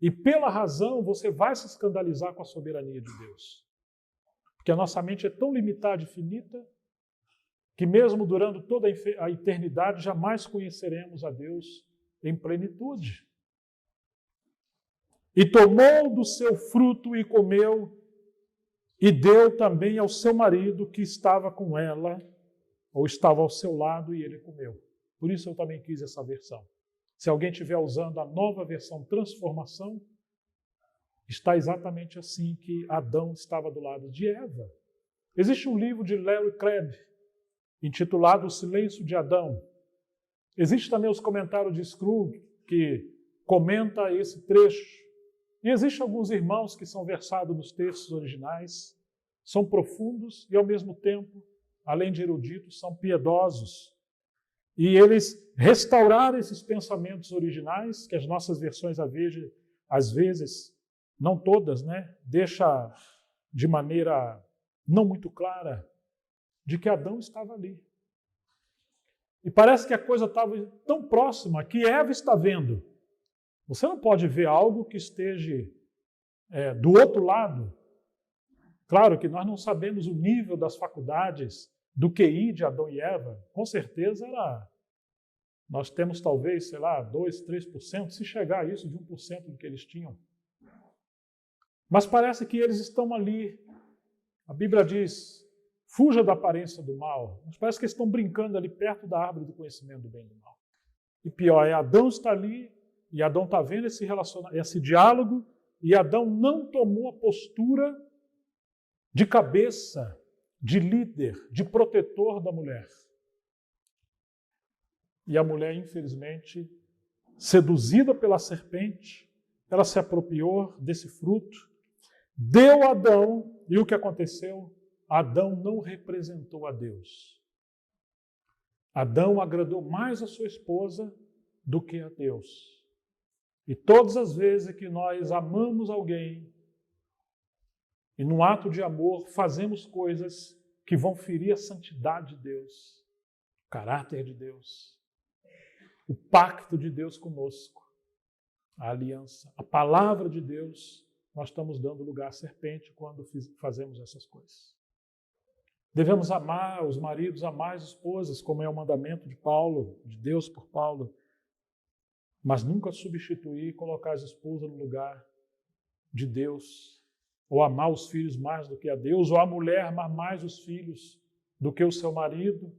E pela razão você vai se escandalizar com a soberania de Deus. Porque a nossa mente é tão limitada e finita que mesmo durante toda a eternidade jamais conheceremos a Deus em plenitude. E tomou do seu fruto e comeu, e deu também ao seu marido que estava com ela, ou estava ao seu lado, e ele comeu. Por isso eu também quis essa versão. Se alguém estiver usando a nova versão Transformação, está exatamente assim que Adão estava do lado de Eva. Existe um livro de Larry Crabb, intitulado O Silêncio de Adão. Existe também os comentários de Scrooge, que comenta esse trecho. E existem alguns irmãos que são versados nos textos originais, são profundos e, ao mesmo tempo, além de eruditos, são piedosos. E eles restauraram esses pensamentos originais, que as nossas versões, às vezes, não todas, deixa de maneira não muito clara, de que Adão estava ali. E parece que a coisa estava tão próxima que Eva está vendo. Você não pode ver algo que esteja do outro lado. Claro que nós não sabemos o nível das faculdades do QI de Adão e Eva. Com certeza nós temos talvez, 2%, 3%, se chegar a isso, de 1% do que eles tinham. Mas parece que eles estão ali. A Bíblia diz, fuja da aparência do mal. Mas parece que eles estão brincando ali perto da árvore do conhecimento do bem e do mal. E pior, Adão está ali, e Adão está vendo esse diálogo, e Adão não tomou a postura de cabeça, de líder, de protetor da mulher. E a mulher, infelizmente, seduzida pela serpente, ela se apropriou desse fruto, deu a Adão, e o que aconteceu? Adão não representou a Deus. Adão agradou mais a sua esposa do que a Deus. E todas as vezes que nós amamos alguém, e num ato de amor fazemos coisas que vão ferir a santidade de Deus, o caráter de Deus, o pacto de Deus conosco, a aliança, a palavra de Deus, nós estamos dando lugar à serpente quando fazemos essas coisas. Devemos amar os maridos, amar as esposas, como é o mandamento de Paulo, de Deus por Paulo, mas nunca substituir e colocar as esposas no lugar de Deus, ou amar os filhos mais do que a Deus, ou a mulher amar mais os filhos do que o seu marido,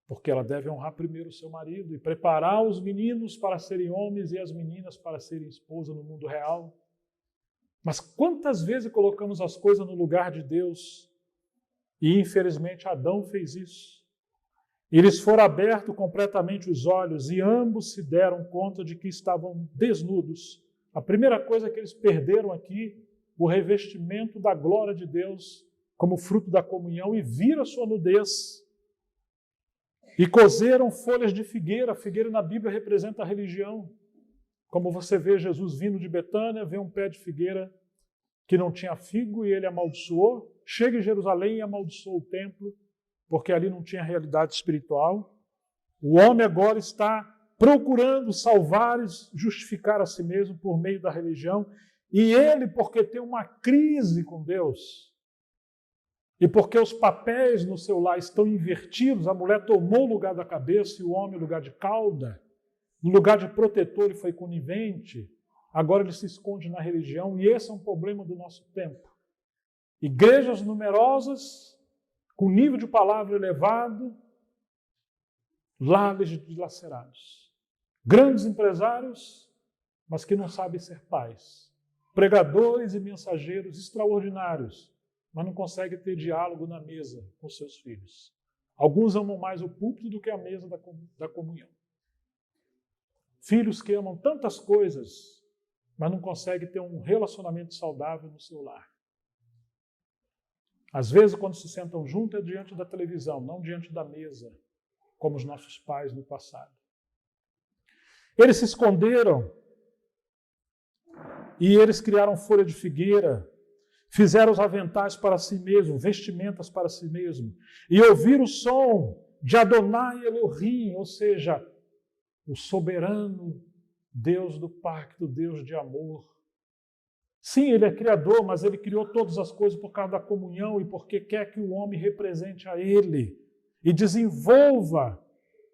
porque ela deve honrar primeiro o seu marido e preparar os meninos para serem homens e as meninas para serem esposas no mundo real. Mas quantas vezes colocamos as coisas no lugar de Deus? E infelizmente Adão fez isso. Eles foram abertos completamente os olhos e ambos se deram conta de que estavam desnudos. A primeira coisa que eles perderam aqui, o revestimento da glória de Deus como fruto da comunhão, e viram a sua nudez. E cozeram folhas de figueira. A figueira na Bíblia representa a religião. Como você vê Jesus vindo de Betânia, vê um pé de figueira que não tinha figo e ele amaldiçoou. Chega em Jerusalém e amaldiçoou o templo, porque ali não tinha realidade espiritual. O homem agora está procurando salvar e justificar a si mesmo por meio da religião. E ele, porque tem uma crise com Deus, e porque os papéis no seu lar estão invertidos, a mulher tomou o lugar da cabeça e o homem o lugar de cauda, no lugar de protetor ele foi conivente, agora ele se esconde na religião, e esse é um problema do nosso tempo. Igrejas numerosas, com nível de palavra elevado, lares dilacerados. Grandes empresários, mas que não sabem ser pais. Pregadores e mensageiros extraordinários, mas não conseguem ter diálogo na mesa com seus filhos. Alguns amam mais o púlpito do que a mesa da comunhão. Filhos que amam tantas coisas, mas não conseguem ter um relacionamento saudável no seu lar. Às vezes, quando se sentam juntos, é diante da televisão, não diante da mesa, como os nossos pais no passado. Eles se esconderam e eles criaram folha de figueira, fizeram os aventais para si mesmos, vestimentas para si mesmos, e ouviram o som de Adonai Elohim, ou seja, o soberano Deus do pacto, Deus de amor. Sim, ele é criador, mas ele criou todas as coisas por causa da comunhão e porque quer que o homem represente a ele e desenvolva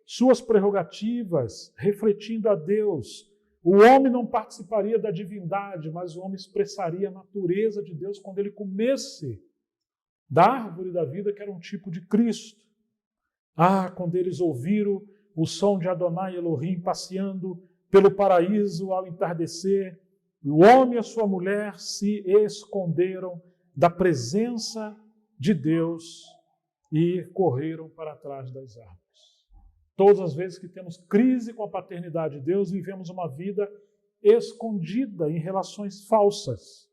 suas prerrogativas, refletindo a Deus. O homem não participaria da divindade, mas o homem expressaria a natureza de Deus quando ele comesse da árvore da vida, que era um tipo de Cristo. Quando eles ouviram o som de Adonai Elohim passeando pelo paraíso ao entardecer, o homem e a sua mulher se esconderam da presença de Deus e correram para trás das árvores. Todas as vezes que temos crise com a paternidade de Deus, vivemos uma vida escondida em relações falsas.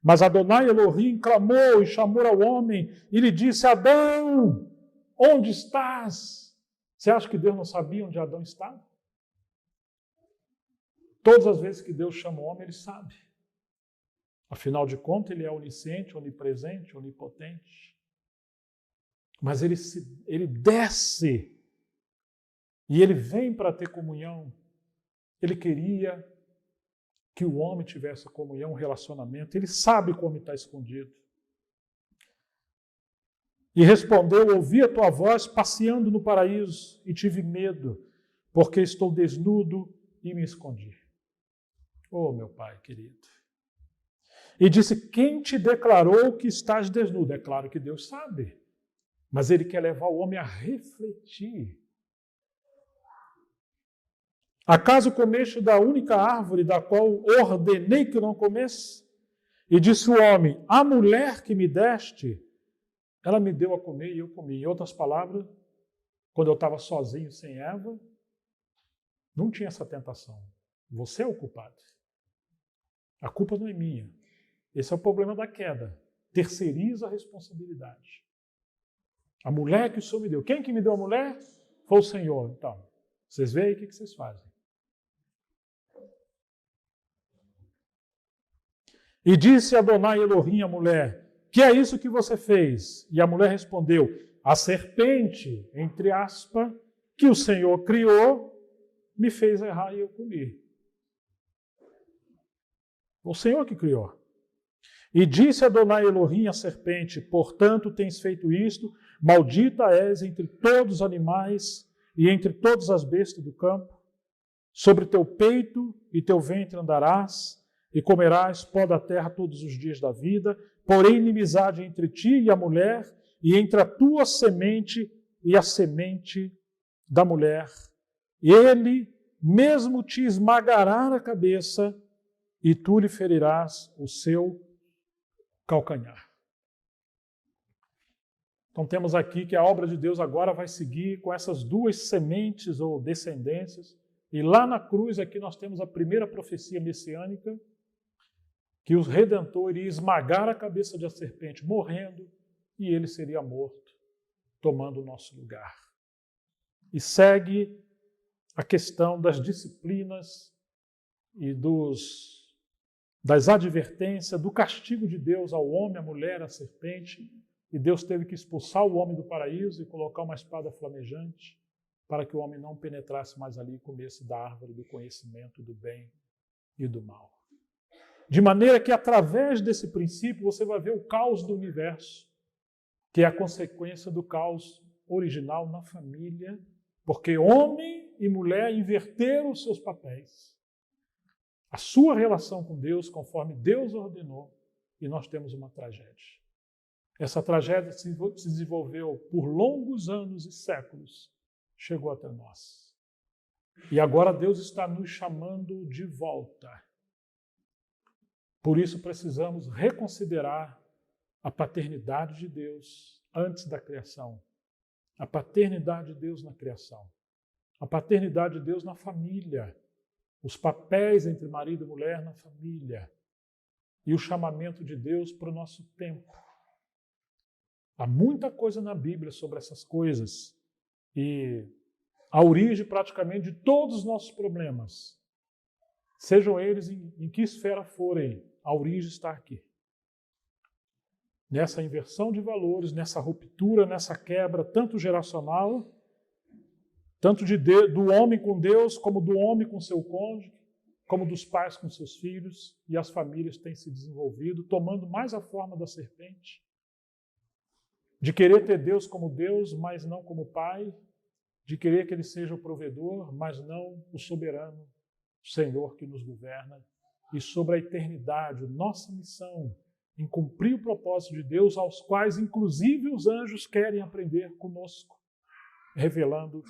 Mas Adonai Elohim clamou e chamou ao homem e lhe disse: Adão, onde estás? Você acha que Deus não sabia onde Adão estava? Todas as vezes que Deus chama o homem, ele sabe. Afinal de contas, ele é onisciente, onipresente, onipotente. Mas ele desce e ele vem para ter comunhão. Ele queria que o homem tivesse comunhão, um relacionamento. Ele sabe como está escondido. E respondeu: ouvi a tua voz passeando no paraíso e tive medo, porque estou desnudo e me escondi. Oh, meu Pai querido. E disse: quem te declarou que estás desnudo? É claro que Deus sabe, mas ele quer levar o homem a refletir. Acaso comeste da única árvore da qual ordenei que não comesse? E disse o homem: a mulher que me deste, ela me deu a comer e eu comi. Em outras palavras, quando eu estava sozinho, sem Eva, não tinha essa tentação. Você é o culpado. A culpa não é minha. Esse é o problema da queda. Terceiriza a responsabilidade. A mulher que o Senhor me deu. Quem que me deu a mulher? Foi o Senhor. Então, vocês veem aí o que vocês fazem. E disse Adonai Elohim à mulher: que é isso que você fez? E a mulher respondeu: a serpente, entre aspas, que o Senhor criou, me fez errar e eu comi. O Senhor que criou. E disse Adonai Elohim à serpente: portanto tens feito isto, maldita és entre todos os animais e entre todas as bestas do campo. Sobre teu peito e teu ventre andarás, e comerás pó da terra todos os dias da vida, porém inimizade entre ti e a mulher, e entre a tua semente e a semente da mulher. Ele mesmo te esmagará a cabeça, e tu lhe ferirás o seu calcanhar. Então temos aqui que a obra de Deus agora vai seguir com essas duas sementes ou descendências. E lá na cruz aqui nós temos a primeira profecia messiânica, que o Redentor iria esmagar a cabeça da serpente, morrendo, e ele seria morto, tomando o nosso lugar. E segue a questão das disciplinas e das advertências, do castigo de Deus ao homem, à mulher, à serpente. E Deus teve que expulsar o homem do paraíso e colocar uma espada flamejante para que o homem não penetrasse mais ali e comesse da árvore do conhecimento do bem e do mal. De maneira que, através desse princípio, você vai ver o caos do universo, que é a consequência do caos original na família, porque homem e mulher inverteram os seus papéis. A sua relação com Deus, conforme Deus ordenou, e nós temos uma tragédia. Essa tragédia se desenvolveu por longos anos e séculos, chegou até nós. E agora Deus está nos chamando de volta. Por isso precisamos reconsiderar a paternidade de Deus antes da criação, a paternidade de Deus na criação, a paternidade de Deus na família, os papéis entre marido e mulher na família e o chamamento de Deus para o nosso tempo. Há muita coisa na Bíblia sobre essas coisas e a origem praticamente de todos os nossos problemas, sejam eles em que esfera forem, a origem está aqui. Nessa inversão de valores, nessa ruptura, nessa quebra, tanto geracional, tanto do homem com Deus, como do homem com seu cônjuge, como dos pais com seus filhos, e as famílias têm se desenvolvido, tomando mais a forma da serpente, de querer ter Deus como Deus, mas não como Pai, de querer que Ele seja o provedor, mas não o soberano, o Senhor que nos governa, e sobre a eternidade, nossa missão em cumprir o propósito de Deus, aos quais inclusive os anjos querem aprender conosco, revelando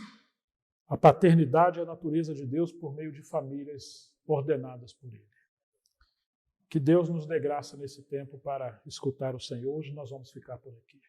a paternidade e a natureza de Deus por meio de famílias ordenadas por Ele. Que Deus nos dê graça nesse tempo para escutar o Senhor. Hoje nós vamos ficar por aqui.